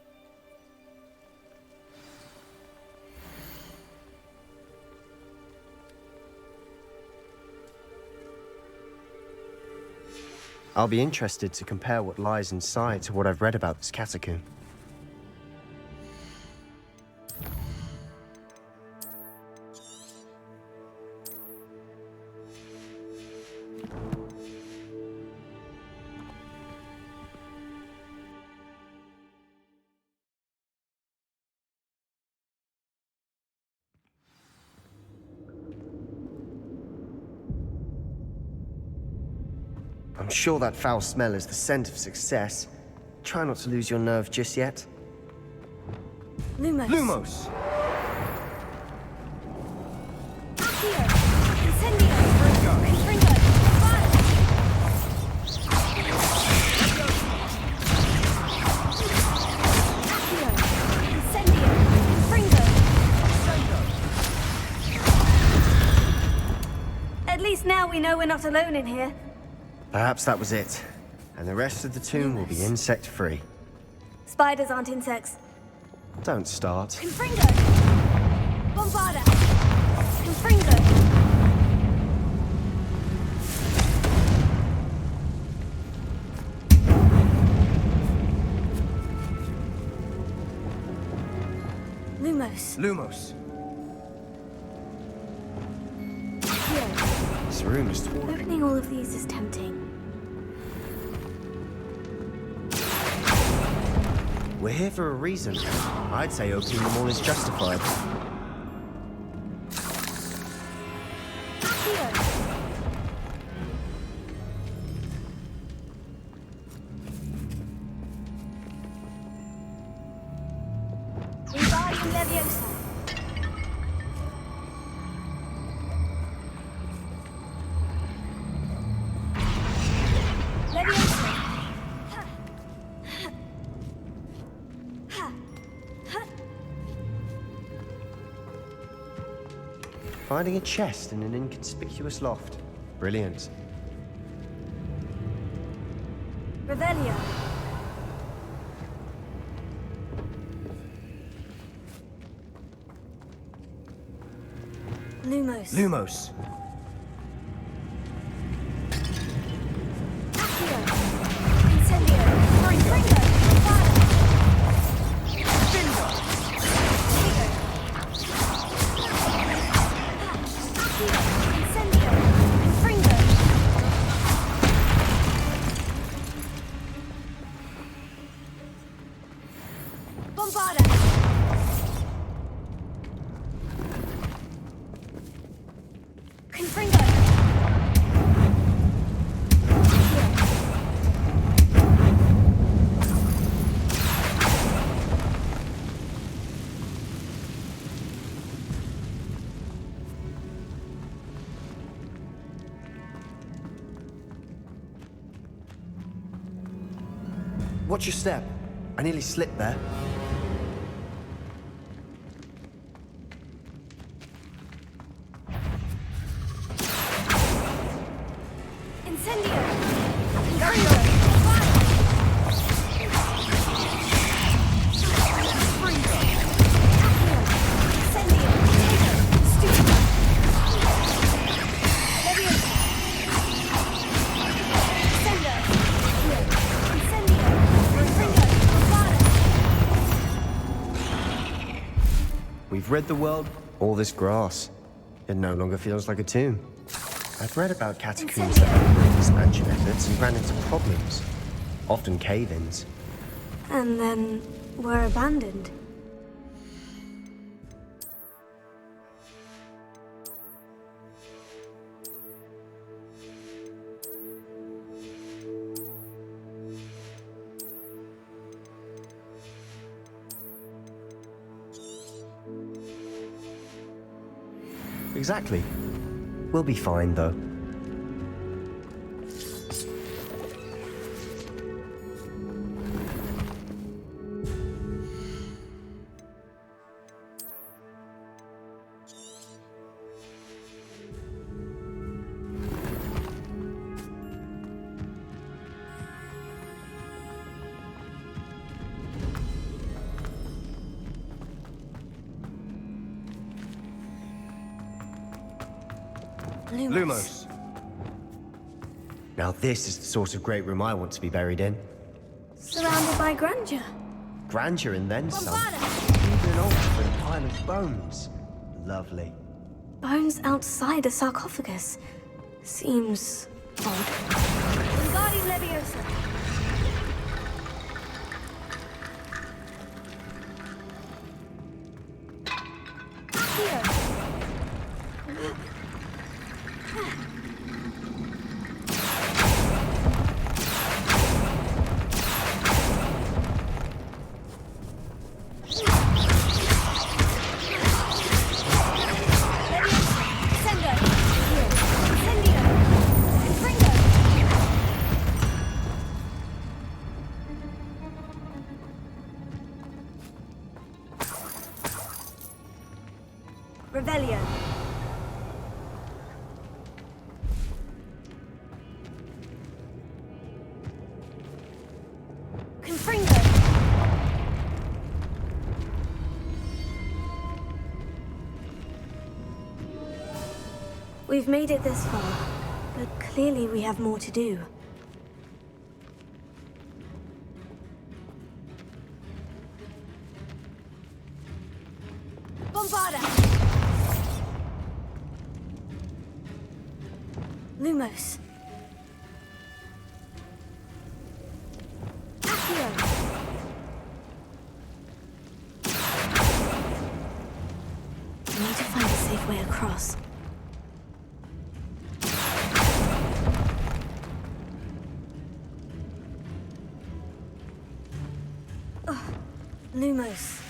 I'll be interested to compare what lies inside to what I've read about this catacomb. I'm sure that foul smell is the scent of success. Try not to lose your nerve just yet. Lumos. Lumos! At least now we know we're not alone in here. Perhaps that was it. And the rest of the tomb will be insect-free. Spiders aren't insects. Don't start. Confringo! Bombarda! Confringo! Lumos. Lumos. Here. This room is tall. Opening all of these is tempting. We're here for a reason. I'd say opening them all is justified. Wingardium Leviosa. Leviosa. Finding a chest in an inconspicuous loft. Brilliant. Revelio. Lumos. Lumos. Accio. Incendio. Confringo. Fire. Bingo. Incendio. Confringo. Bombarda. Confringo. Watch your step. I nearly slipped there. Incendio. Confringo. Fire. Confringo. Accio. Incendio. Stupido. Leviosa. Sendo. Incendio. Confringo. Fire. We've rid the world, all this grass. It no longer feels like a tomb. I've read about catacombs that underwent expansion efforts and ran into problems. Often cave-ins. And then were abandoned. Exactly. We'll be fine, though. Lumos. Now this is the sort of great room I want to be buried in. Surrounded by grandeur. Grandeur and then some. Bombarda. Even an altar for a pile of bones. Lovely. Bones outside a sarcophagus. Seems odd. Wingardium Leviosa. Here. Revelio. Confringo. We've made it this far, but clearly we have more to do. Bombarda! Lumos. Accio. We need to find a safe way across. Lumos.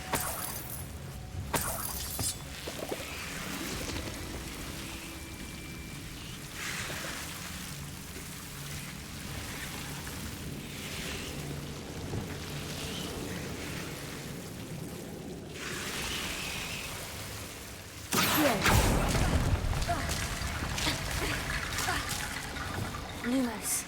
Lumos.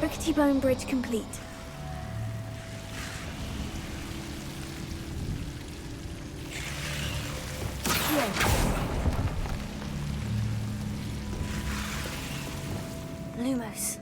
Rickety bone bridge complete. Lumos.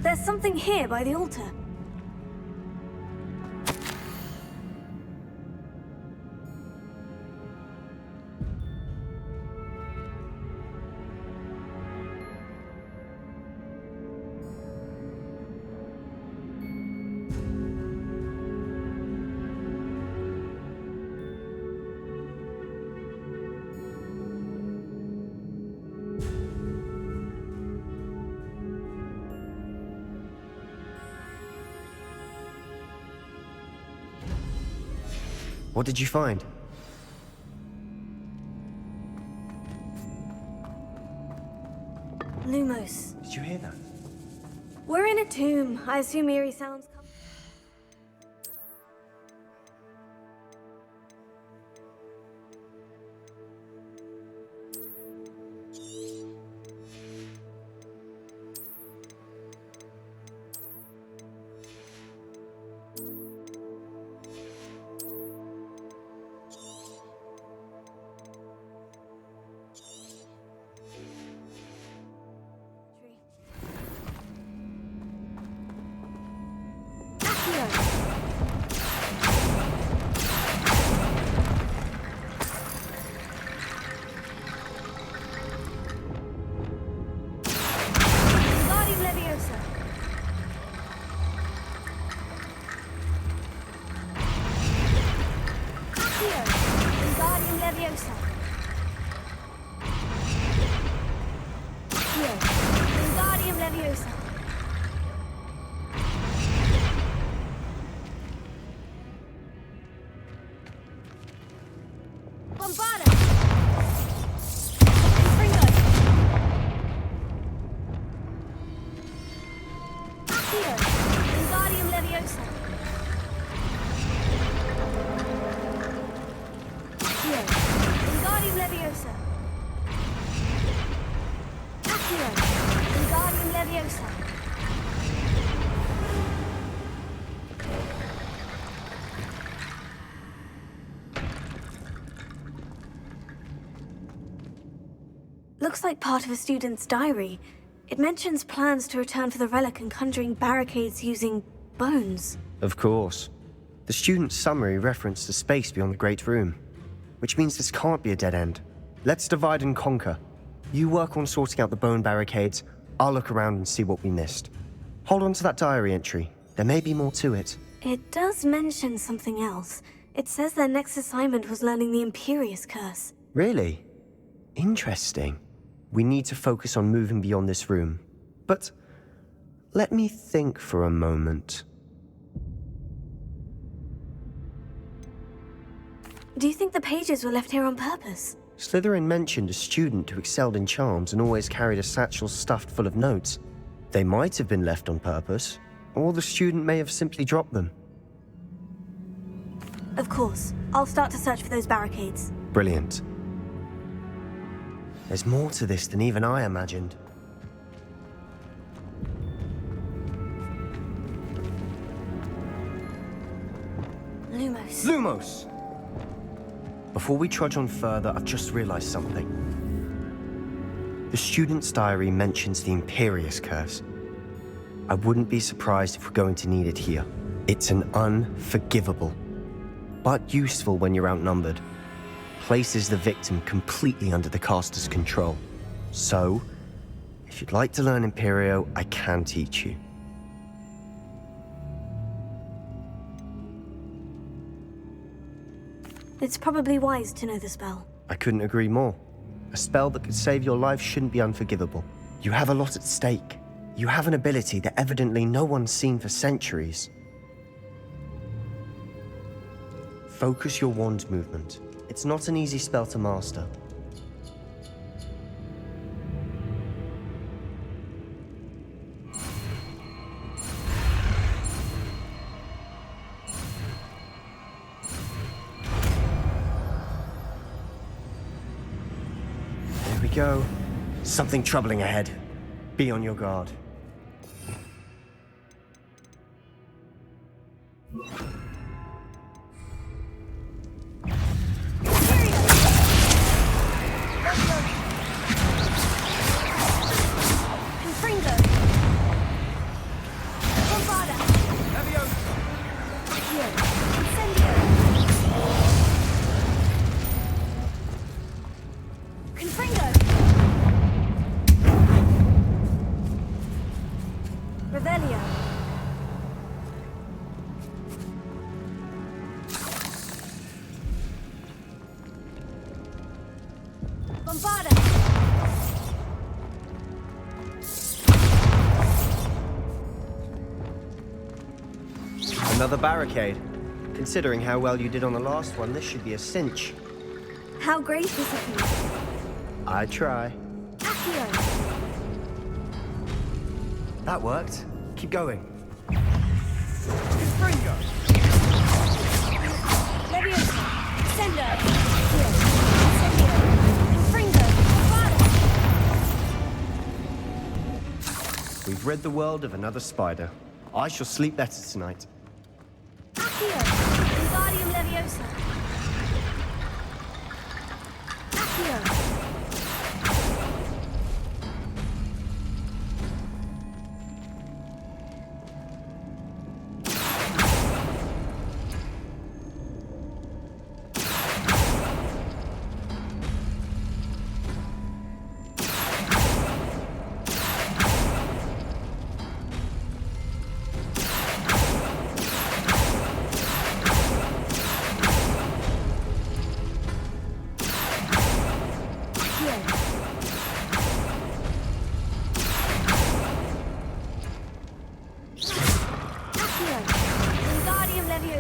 There's something here by the altar. What did you find? Lumos. Did you hear that? We're in a tomb. I assume eerie sounds come. Here. Leviosa. Bombarda! Confringo! Accio! Wingardium Leviosa! Accio! Wingardium Leviosa! Accio! Wingardium Leviosa! Looks like part of a student's diary. It mentions plans to return for the relic and conjuring barricades using bones. Of course. The student's summary referenced a space beyond the Great Room, which means this can't be a dead end. Let's divide and conquer. You work on sorting out the bone barricades, I'll look around and see what we missed. Hold on to that diary entry. There may be more to it. It does mention something else. It says their next assignment was learning the Imperious Curse. Really? Interesting. We need to focus on moving beyond this room. But let me think for a moment. Do you think the pages were left here on purpose? Slytherin mentioned a student who excelled in charms and always carried a satchel stuffed full of notes. They might have been left on purpose, or the student may have simply dropped them. Of course. I'll start to search for those barricades. Brilliant. There's more to this than even I imagined. Lumos. Lumos! Before we trudge on further, I've just realized something. The student's diary mentions the Imperious Curse. I wouldn't be surprised if we're going to need it here. It's an unforgivable, but useful when you're outnumbered. Places the victim completely under the caster's control. So, if you'd like to learn Imperio, I can teach you. It's probably wise to know the spell. I couldn't agree more. A spell that could save your life shouldn't be unforgivable. You have a lot at stake. You have an ability that evidently no one's seen for centuries. Focus your wand movement. It's not an easy spell to master. There we go. Something troubling ahead. Be on your guard. Another barricade. Considering how well you did on the last one, this should be a cinch. How gracious of you. I try. Accio. That worked. Keep going. Confringo. Leviosa. Sender. Confringo. We've rid the world of another spider. I shall sleep better tonight. Accio. Wingardium Leviosa. Accio.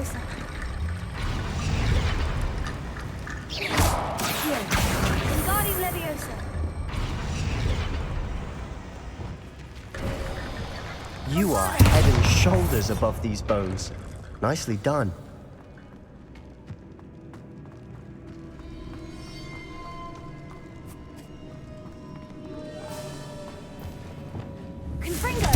Leviosa. Here. Wingardium Leviosa. You are head and shoulders above these bones. Nicely done. Confringo.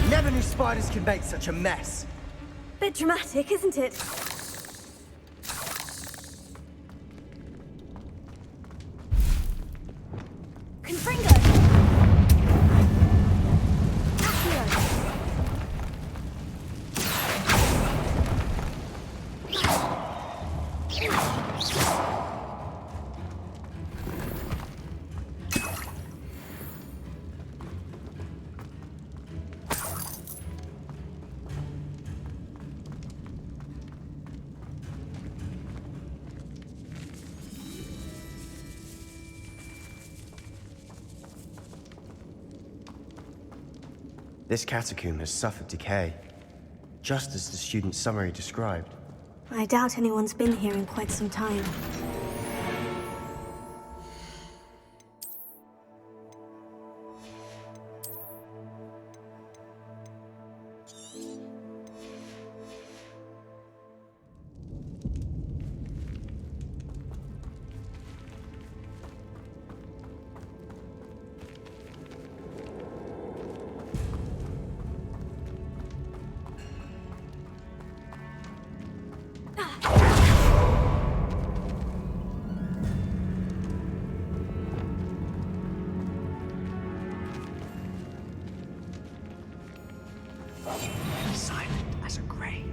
Never knew spiders could make such a mess. Bit dramatic, isn't it? Confringo. Accio. This catacomb has suffered decay, just as the student's summary described. I doubt anyone's been here in quite some time. Silent as a grave.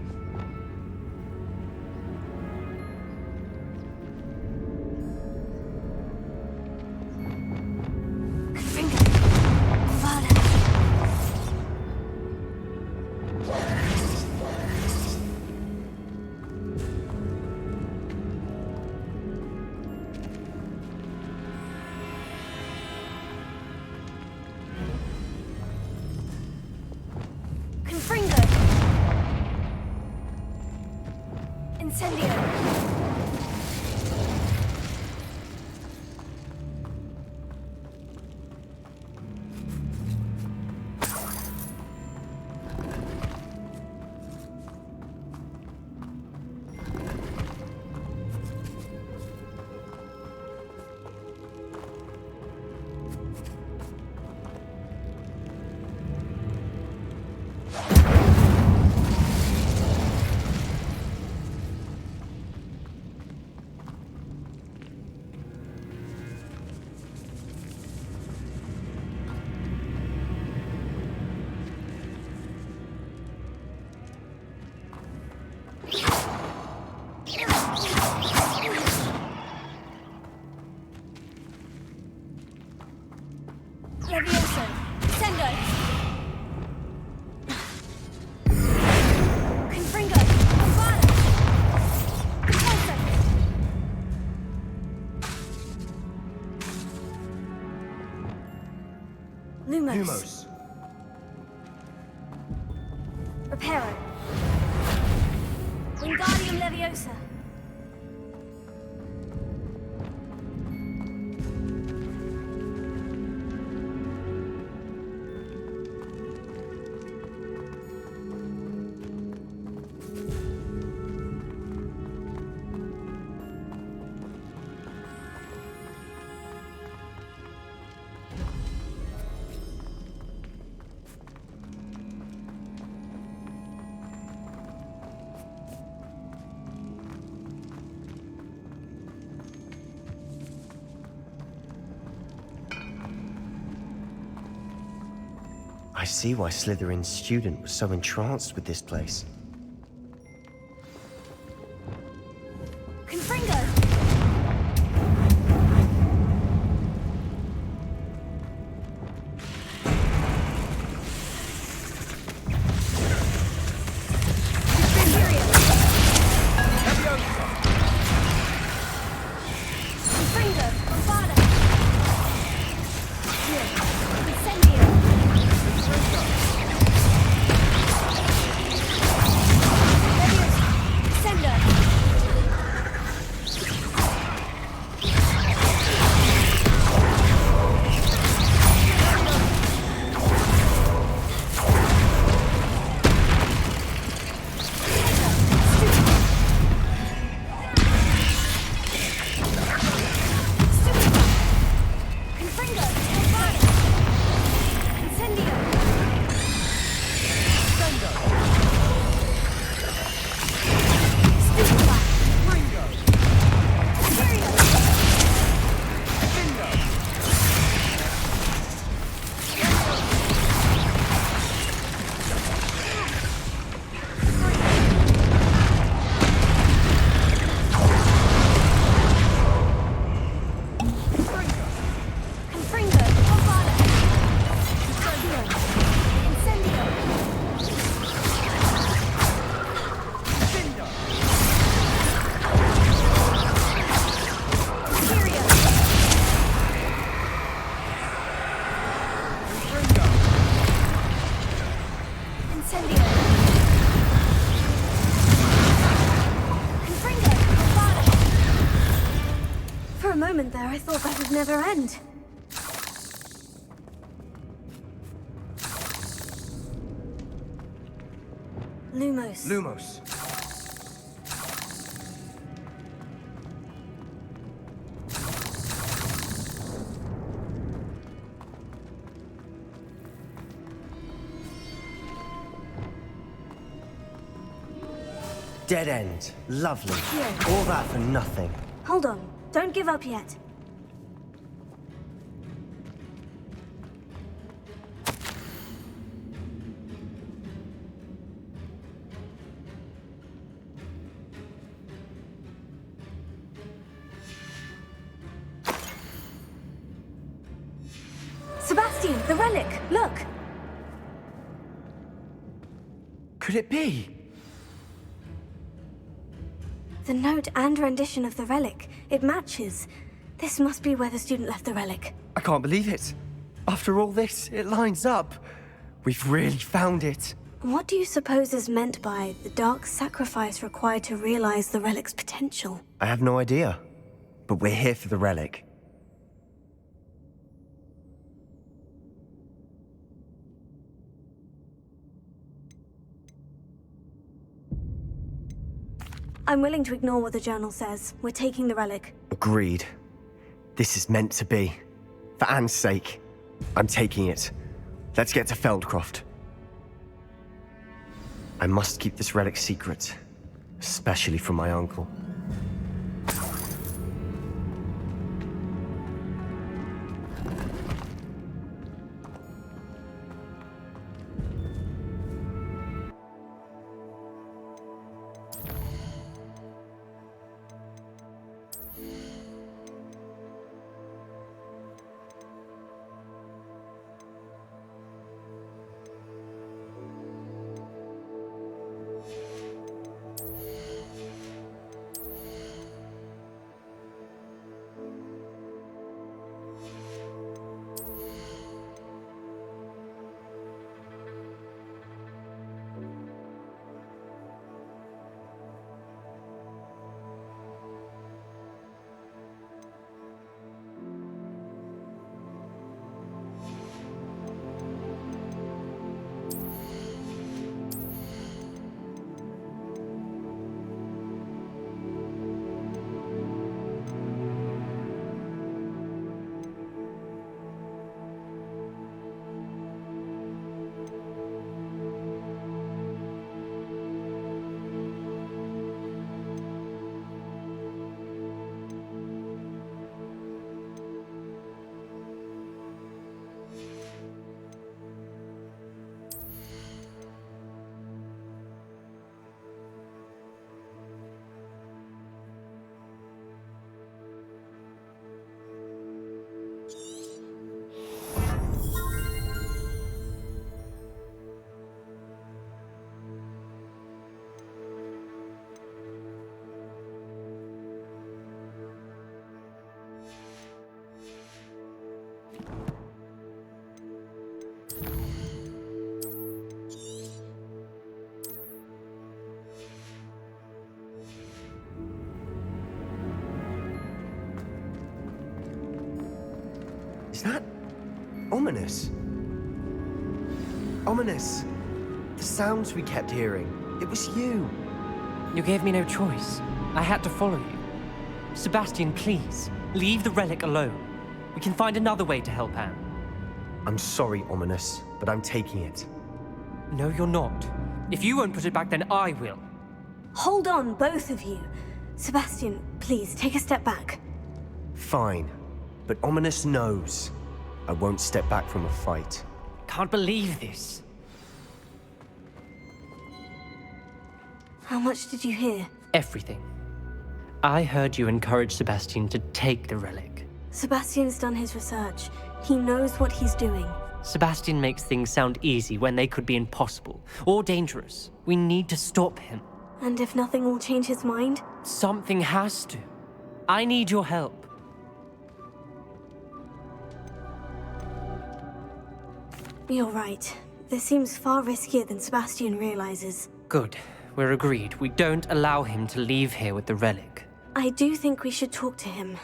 Confringo. Incendio. Levioso. Sendo. Confringo. Avada. Repulso. Lumos. Reparo. Wingardium Wingardium Leviosa. I see why Slytherin's student was so entranced with this place. Confringo! For a moment there, I thought that would never end. Lumos. Lumos. Dead end. Lovely. All that for nothing. Hold on. Don't give up yet. Sebastian, the relic! Look! Could it be? The note and rendition of the relic. It matches. This must be where the student left the relic. I can't believe it. After all this, it lines up. We've really found it. What do you suppose is meant by the dark sacrifice required to realize the relic's potential? I have no idea. But we're here for the relic. I'm willing to ignore what the journal says. We're taking the relic. Agreed. This is meant to be. For Anne's sake, I'm taking it. Let's get to Feldcroft. I must keep this relic secret, especially from my uncle. Is that ominous? Ominous! The sounds we kept hearing. It was you. You gave me no choice. I had to follow you. Sebastian, please, leave the relic alone. We can find another way to help Anne. I'm sorry, Ominous, but I'm taking it. No, you're not. If you won't put it back, then I will. Hold on, both of you. Sebastian, please, take a step back. Fine, but Ominous knows. I won't step back from a fight. Can't believe this. How much did you hear? Everything. I heard you encourage Sebastian to take the relic. Sebastian's done his research. He knows what he's doing. Sebastian makes things sound easy when they could be impossible or dangerous. We need to stop him. And if nothing will change his mind? Something has to. I need your help. You're right. This seems far riskier than Sebastian realizes. Good. We're agreed. We don't allow him to leave here with the relic. I do think we should talk to him,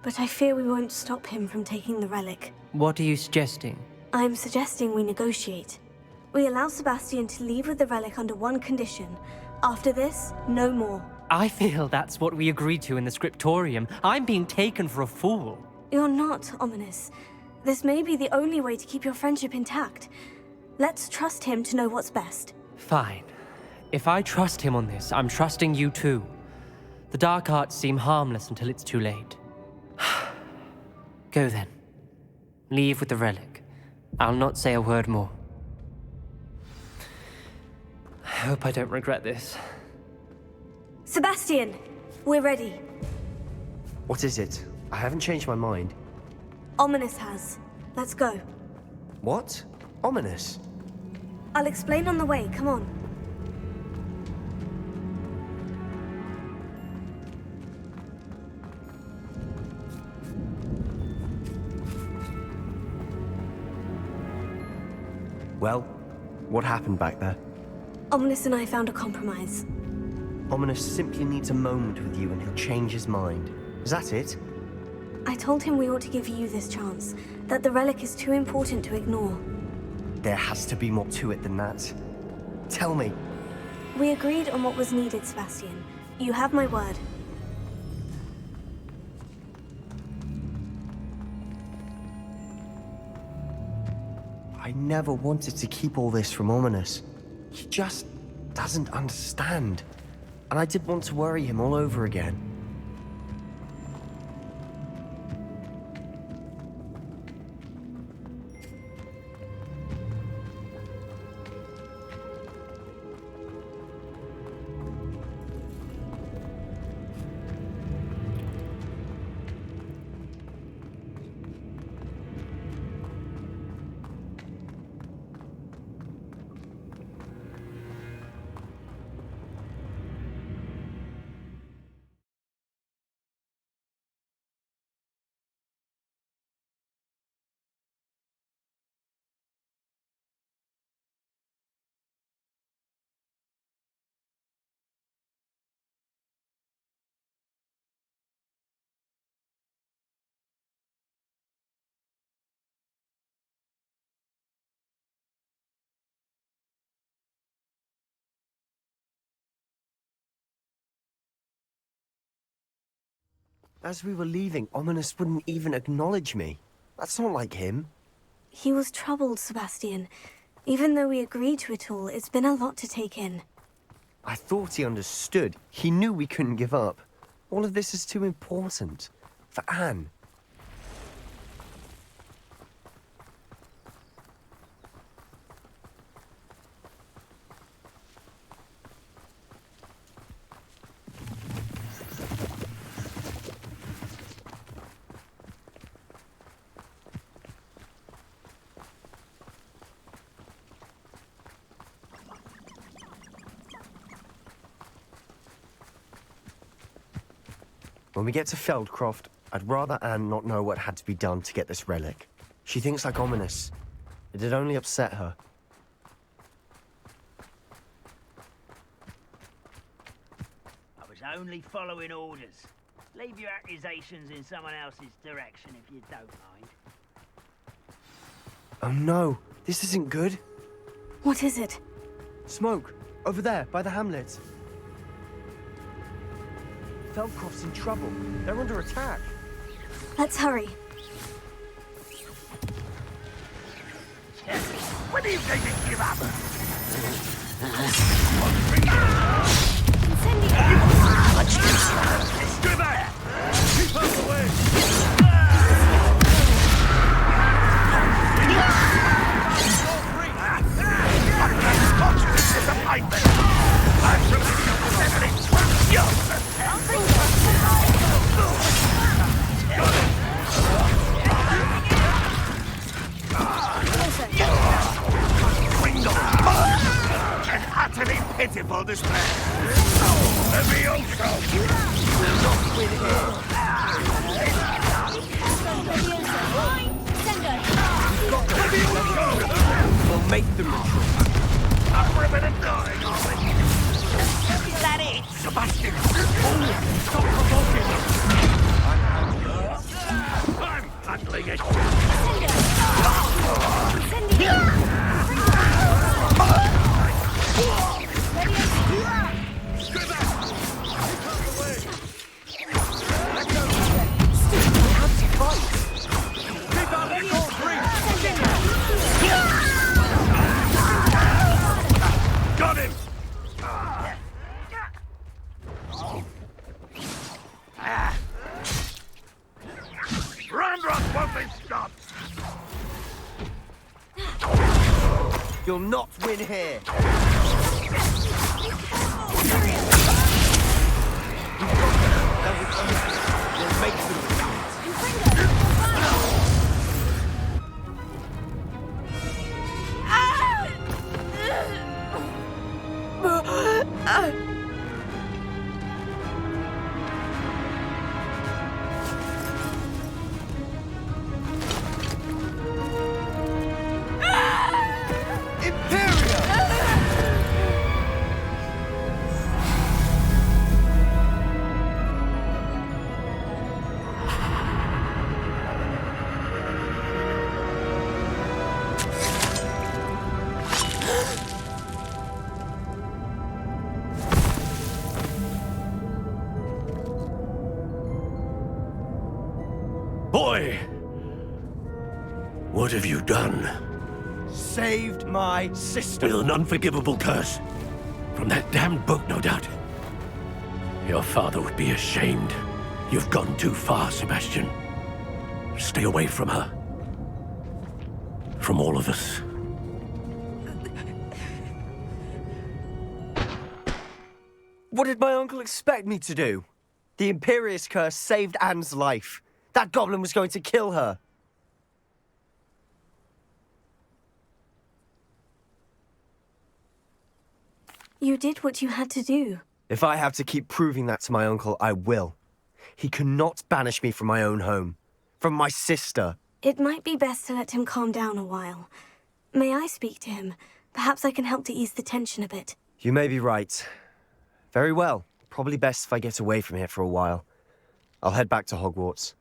but I fear we won't stop him from taking the relic. What are you suggesting? I'm suggesting we negotiate. We allow Sebastian to leave with the relic under one condition. After this, no more. I feel that's what we agreed to in the scriptorium. I'm being taken for a fool. You're not, Ominous. This may be the only way to keep your friendship intact. Let's trust him to know what's best. Fine. If I trust him on this, I'm trusting you too. The dark arts seem harmless until it's too late. Go then. Leave with the relic. I'll not say a word more. I hope I don't regret this. Sebastian! We're ready. What is it? I haven't changed my mind. Ominous has. Let's go. What? Ominous? I'll explain on the way. Come on. Well, what happened back there? Ominous and I found a compromise. Ominous simply needs a moment with you and he'll change his mind. Is that it? I told him we ought to give you this chance, that the relic is too important to ignore. There has to be more to it than that. Tell me. We agreed on what was needed, Sebastian. You have my word. I never wanted to keep all this from Ominous. He just doesn't understand. And I didn't want to worry him all over again. As we were leaving, Ominous wouldn't even acknowledge me. That's not like him. He was troubled, Sebastian. Even though we agreed to it all, it's been a lot to take in. I thought he understood. He knew we couldn't give up. All of this is too important. For Anne. When we get to Feldcroft, I'd rather Anne not know what had to be done to get this relic. She thinks like Ominous. It'd only upset her. I was only following orders. Leave your accusations in someone else's direction if you don't mind. Oh no, this isn't good. What is it? Smoke, over there, by the hamlet. Feldcroft's in trouble. They're under attack. Let's hurry. When do you think you give up? Much easier. Do that! Keep out of the way! Disappointment! I'm from an utterly pitiful display. Let me also. We'll make them retreat. Up for a bit of dying, are we? Is that it? Sebastian! Oh, stop provoking! I'm handling it! Got him! Ranrock won't be stopped! You'll not win here. We'll make them Boy! What have you done? saved my sister. With an unforgivable curse. From that damned book, no doubt. Your father would be ashamed. You've gone too far, Sebastian. Stay away from her. From all of us. What did my uncle expect me to do? The Imperious curse saved Anne's life. That goblin was going to kill her. You did what you had to do. If I have to keep proving that to my uncle, I will. He cannot banish me from my own home. From my sister. It might be best to let him calm down a while. May I speak to him? Perhaps I can help to ease the tension a bit. You may be right. Very well. Probably best if I get away from here for a while. I'll head back to Hogwarts.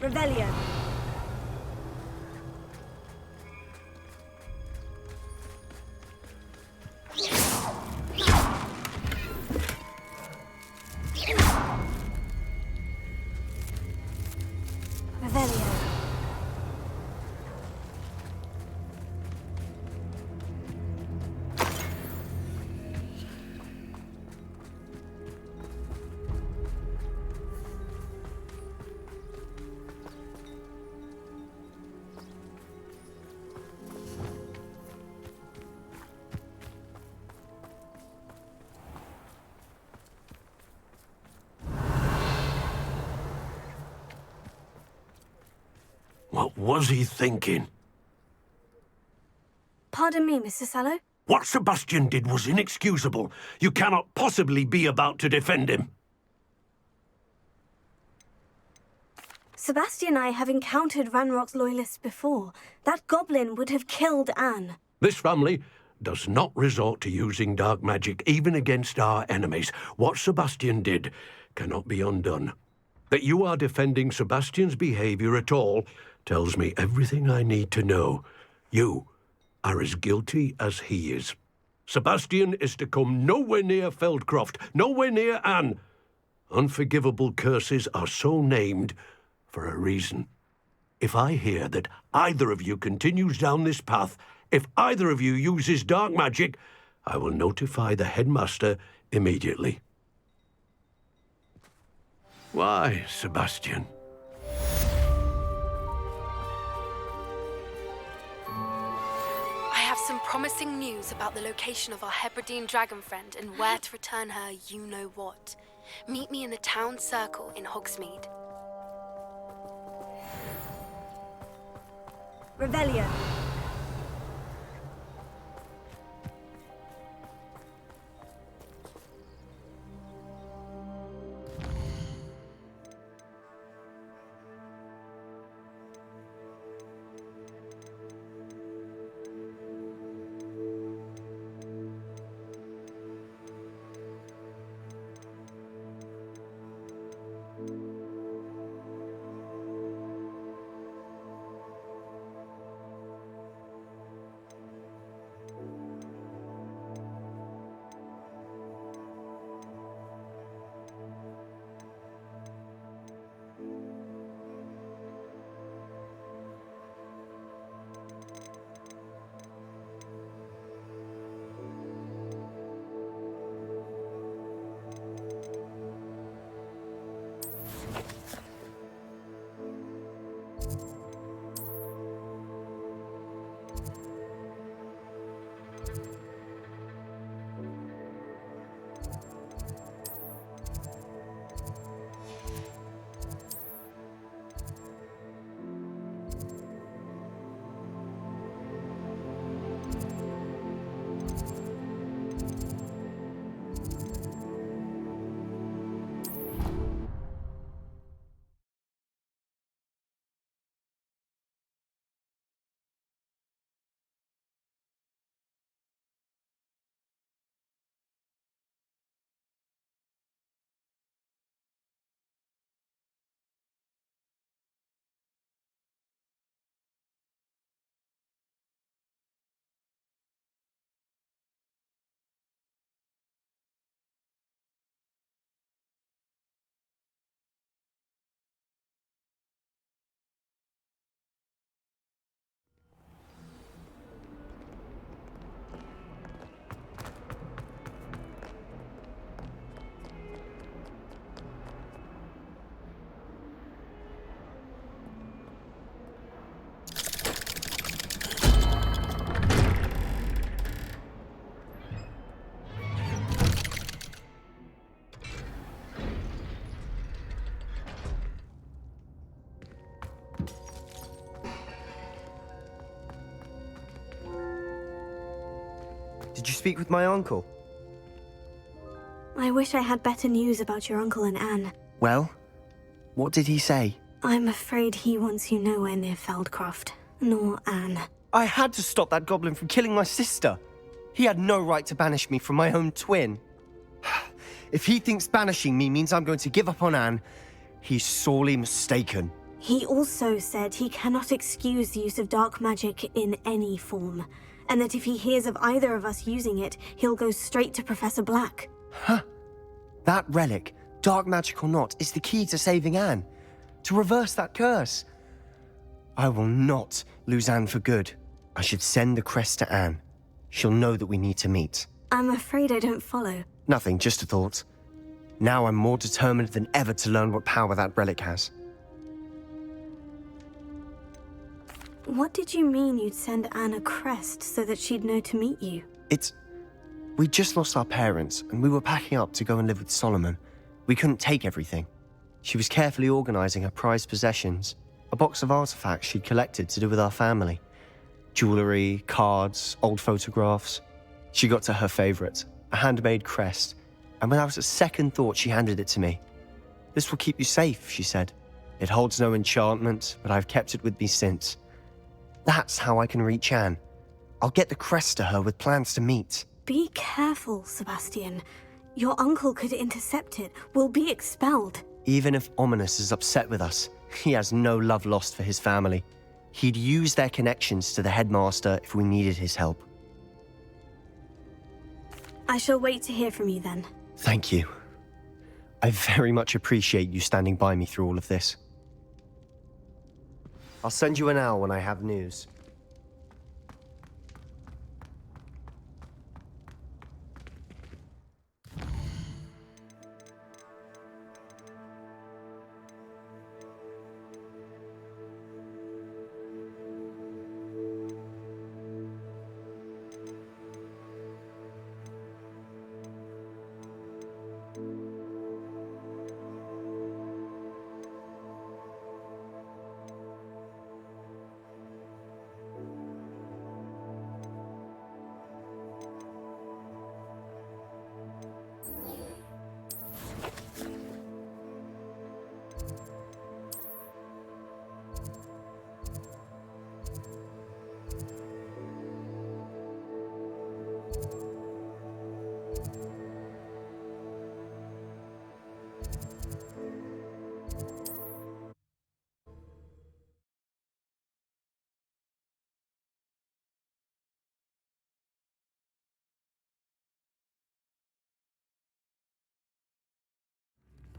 Rebellion. Revelio. What was he thinking? Pardon me, Mr. Sallow? What Sebastian did was inexcusable. You cannot possibly be about to defend him. Sebastian and I have encountered Ranrock's loyalists before. That goblin would have killed Anne. This family does not resort to using dark magic, even against our enemies. What Sebastian did cannot be undone. That you are defending Sebastian's behavior at all tells me everything I need to know. You are as guilty as he is. Sebastian is to come nowhere near Feldcroft, nowhere near Anne. Unforgivable curses are so named for a reason. If I hear that either of you continues down this path, if either of you uses dark magic, I will notify the headmaster immediately. Why, Sebastian? I have some promising news about the location of our Hebridean dragon friend and where to return her you-know-what. Meet me in the town circle in Hogsmeade. Revelio. Did you speak with my uncle? I wish I had better news about your uncle and Anne. Well, what did he say? I'm afraid he wants you nowhere near Feldcroft, nor Anne. I had to stop that goblin from killing my sister. He had no right to banish me from my own twin. If he thinks banishing me means I'm going to give up on Anne, he's sorely mistaken. He also said he cannot excuse the use of dark magic in any form, and that if he hears of either of us using it, he'll go straight to Professor Black. Huh. That relic, dark magic or not, is the key to saving Anne. To reverse that curse. I will not lose Anne for good. I should send the crest to Anne. She'll know that we need to meet. I'm afraid I don't follow. Nothing, just a thought. Now I'm more determined than ever to learn what power that relic has. What did you mean you'd send Anne a crest so that she'd know to meet you? We just lost our parents, and we were packing up to go and live with Solomon. We couldn't take everything. She was carefully organizing her prized possessions, a box of artifacts she'd collected to do with our family. Jewelry, cards, old photographs. She got to her favorite, a handmade crest, and without a second thought, she handed it to me. "This will keep you safe," she said. "It holds no enchantment, but I've kept it with me since. That's how I can reach Anne. I'll get the crest to her with plans to meet." Be careful, Sebastian. Your uncle could intercept it. We'll be expelled. Even if Ominous is upset with us, he has no love lost for his family. He'd use their connections to the headmaster if we needed his help. I shall wait to hear from you then. Thank you. I very much appreciate you standing by me through all of this. I'll send you an owl when I have news.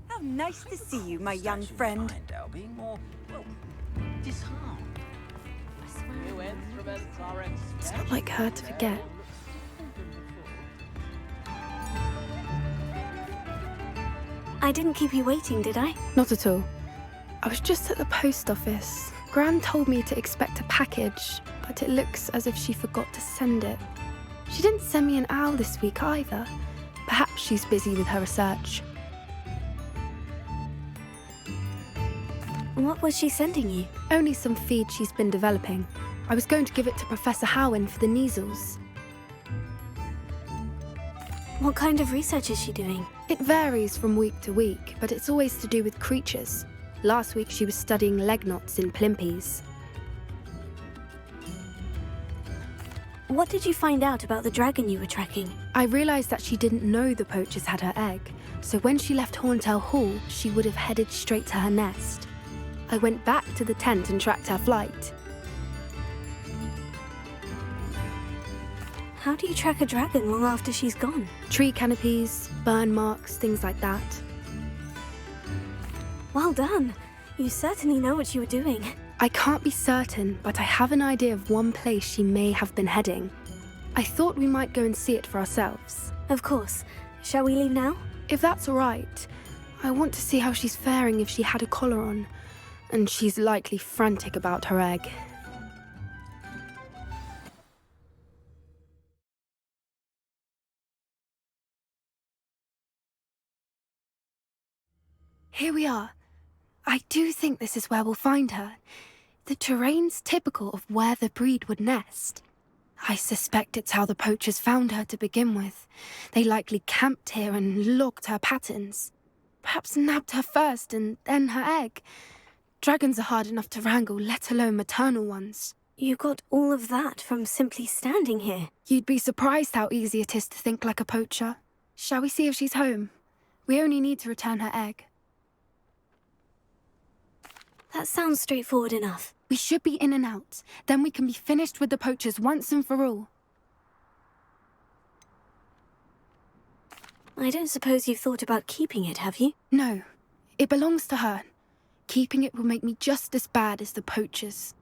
How nice to see you, my young friend. Being more, well, disarmed. New instruments are It's not like her to forget. I didn't keep you waiting, did I? Not at all. I was just at the post office. Gran told me to expect a package, but it looks as if she forgot to send it. She didn't send me an owl this week either. Perhaps she's busy with her research. What was she sending you? Only some feed she's been developing. I was going to give it to Professor Howen for the measles. What kind of research is she doing? It varies from week to week, but it's always to do with creatures. Last week she was studying leg knots in plimpies. What did you find out about the dragon you were tracking? I realised that she didn't know the poachers had her egg, so when she left Horntail Hall, she would have headed straight to her nest. I went back to the tent and tracked her flight. How do you track a dragon long after she's gone? Tree canopies, burn marks, things like that. Well done. You certainly know what you were doing. I can't be certain, but I have an idea of one place she may have been heading. I thought we might go and see it for ourselves. Of course. Shall we leave now? If that's all right. I want to see how she's faring if she had a collar on. And she's likely frantic about her egg. Here we are. I do think this is where we'll find her. The terrain's typical of where the breed would nest. I suspect it's how the poachers found her to begin with. They likely camped here and logged her patterns. Perhaps nabbed her first and then her egg. Dragons are hard enough to wrangle, let alone maternal ones. You got all of that from simply standing here. You'd be surprised how easy it is to think like a poacher. Shall we see if she's home? We only need to return her egg. That sounds straightforward enough. We should be in and out. Then we can be finished with the poachers once and for all. I don't suppose you've thought about keeping it, have you? No. It belongs to her. Keeping it will make me just as bad as the poachers.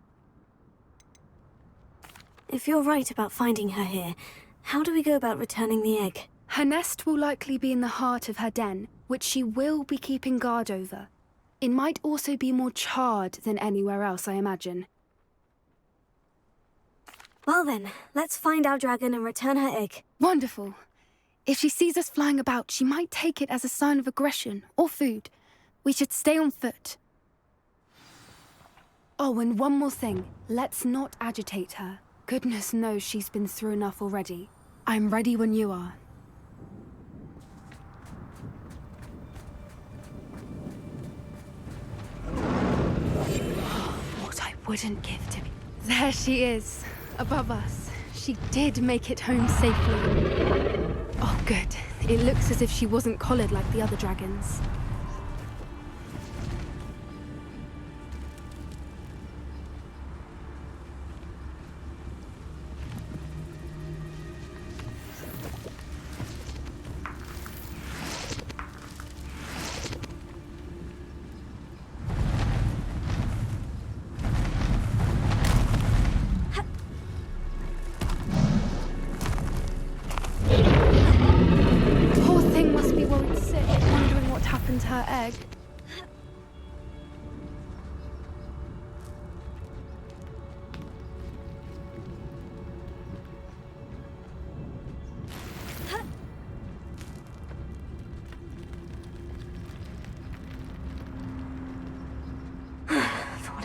If you're right about finding her here, how do we go about returning the egg? Her nest will likely be in the heart of her den, which she will be keeping guard over. It might also be more charred than anywhere else, I imagine. Well then, let's find our dragon and return her egg. Wonderful. If she sees us flying about, she might take it as a sign of aggression or food. We should stay on foot. Oh, and one more thing. Let's not agitate her. Goodness knows she's been through enough already. I'm ready when you are. What I wouldn't give to be... There she is, above us. She did make it home safely. Oh, good. It looks as if she wasn't collared like the other dragons.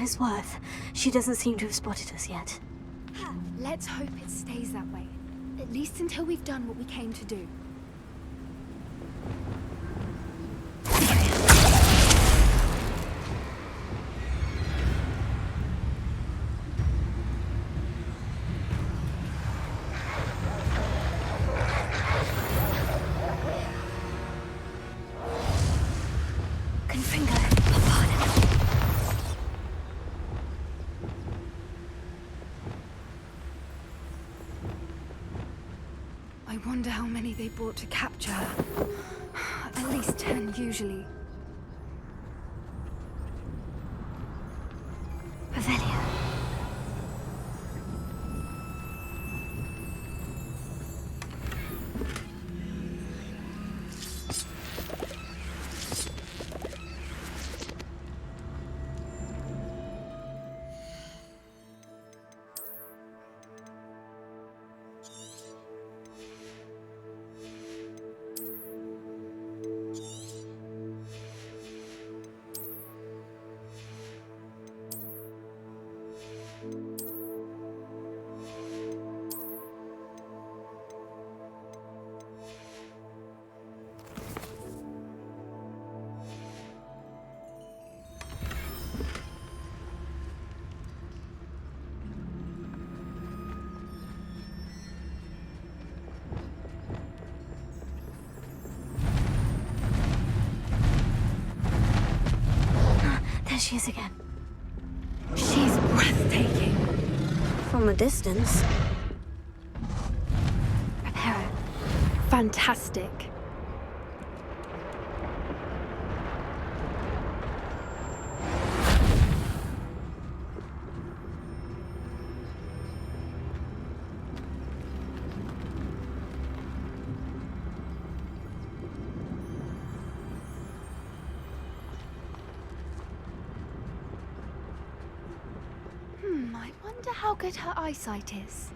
his worth. She doesn't seem to have spotted us yet. Let's hope it stays that way. At least until we've done what we came to do. I wonder how many they brought to capture her. At least 10, usually. Revelio. There she is again. She's breathtaking. From a distance. Reparo. Fantastic. I wonder how good her eyesight is.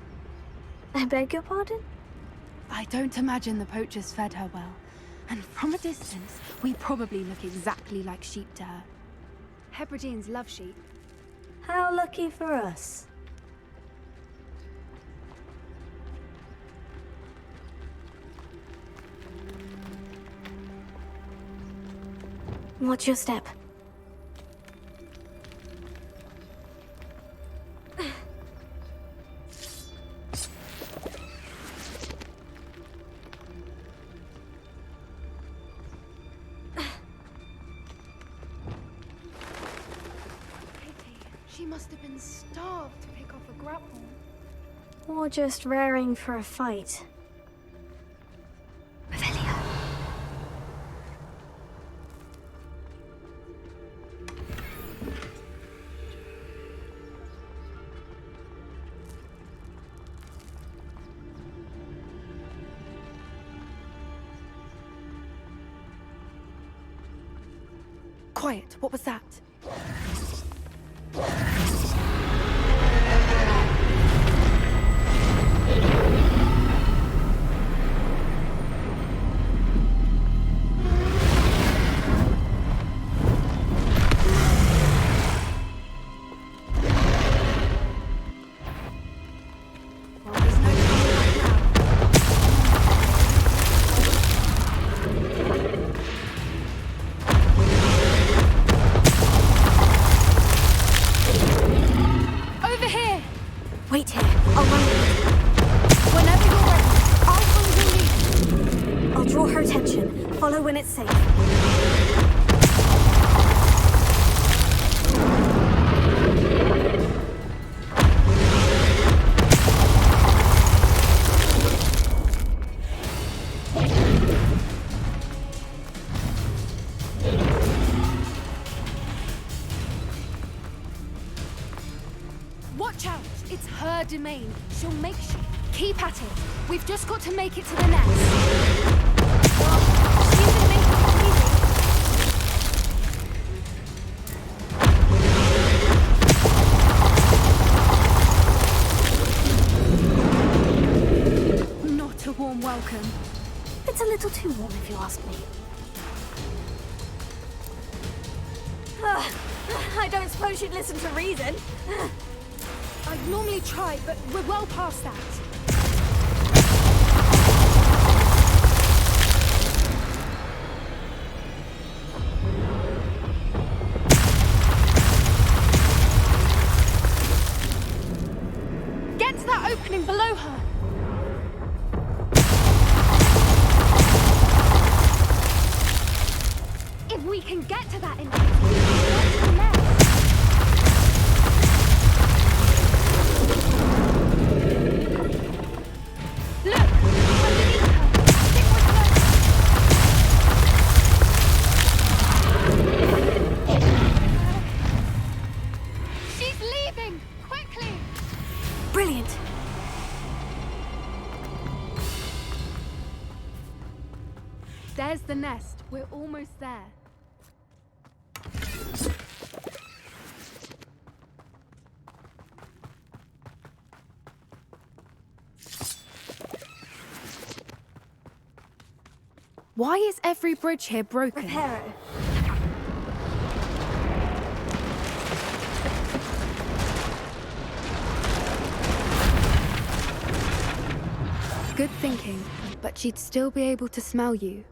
I beg your pardon? I don't imagine the poachers fed her well. And from a distance, we probably look exactly like sheep to her. Hebrideans love sheep. How lucky for us. Watch your step. She must have been starved to pick off a grapple. Or just raring for a fight. Revelio. Quiet, what was that? Wait here. I'll run with it. Whenever you're ready, I'll follow your lead. I'll draw her attention. Follow when it's safe. Watch out! It's her domain. She'll make sure. Keep at it. We've just got to make it to the nest. She isn't making it easy. Not a warm welcome. It's a little too warm if you ask me. I don't suppose you'd listen to reason. I'd normally try, but we're well past that. Get to that opening below her. If we can get to that entrance, we can get from there. Look! Underneath her! I think we're close! She's leaving! Quickly! Brilliant. There's the nest. We're almost there. Why is every bridge here broken? Repair it. Good thinking, but she'd still be able to smell you.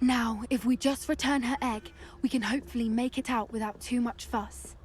Now, if we just return her egg, we can hopefully make it out without too much fuss.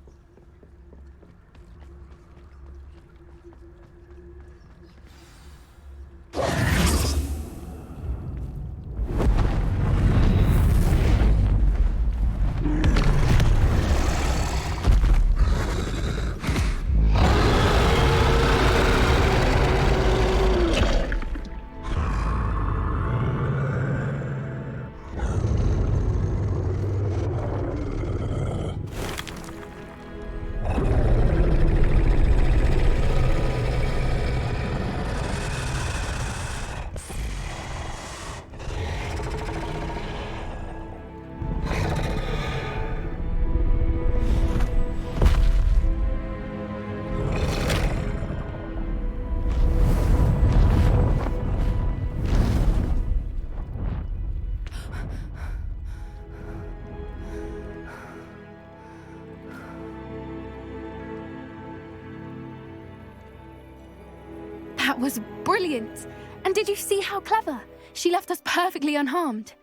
That was brilliant! And did you see how clever? She left us perfectly unharmed.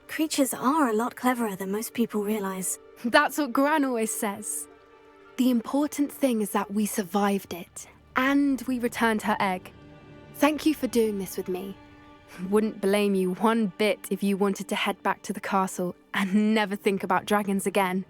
Creatures are a lot cleverer than most people realize. That's what Gran always says. The important thing is that we survived it, and we returned her egg. Thank you for doing this with me. Wouldn't blame you one bit if you wanted to head back to the castle and never think about dragons again.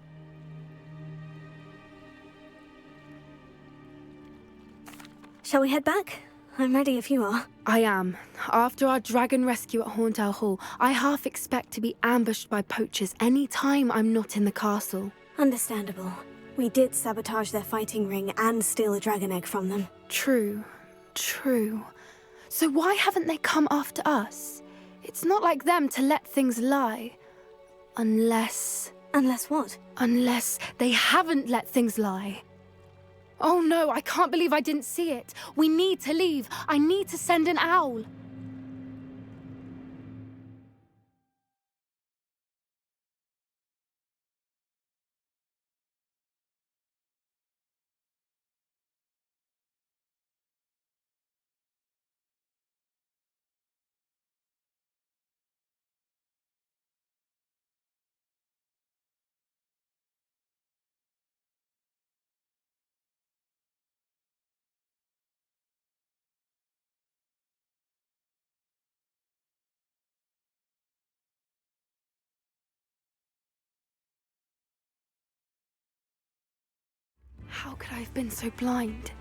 Shall we head back? I'm ready if you are. I am. After our dragon rescue at Horndale Hall, I half expect to be ambushed by poachers any time I'm not in the castle. Understandable. We did sabotage their fighting ring and steal a dragon egg from them. True. So why haven't they come after us? It's not like them to let things lie. Unless... Unless what? Unless they haven't let things lie. Oh no, I can't believe I didn't see it. We need to leave. I need to send an owl. How could I have been so blind?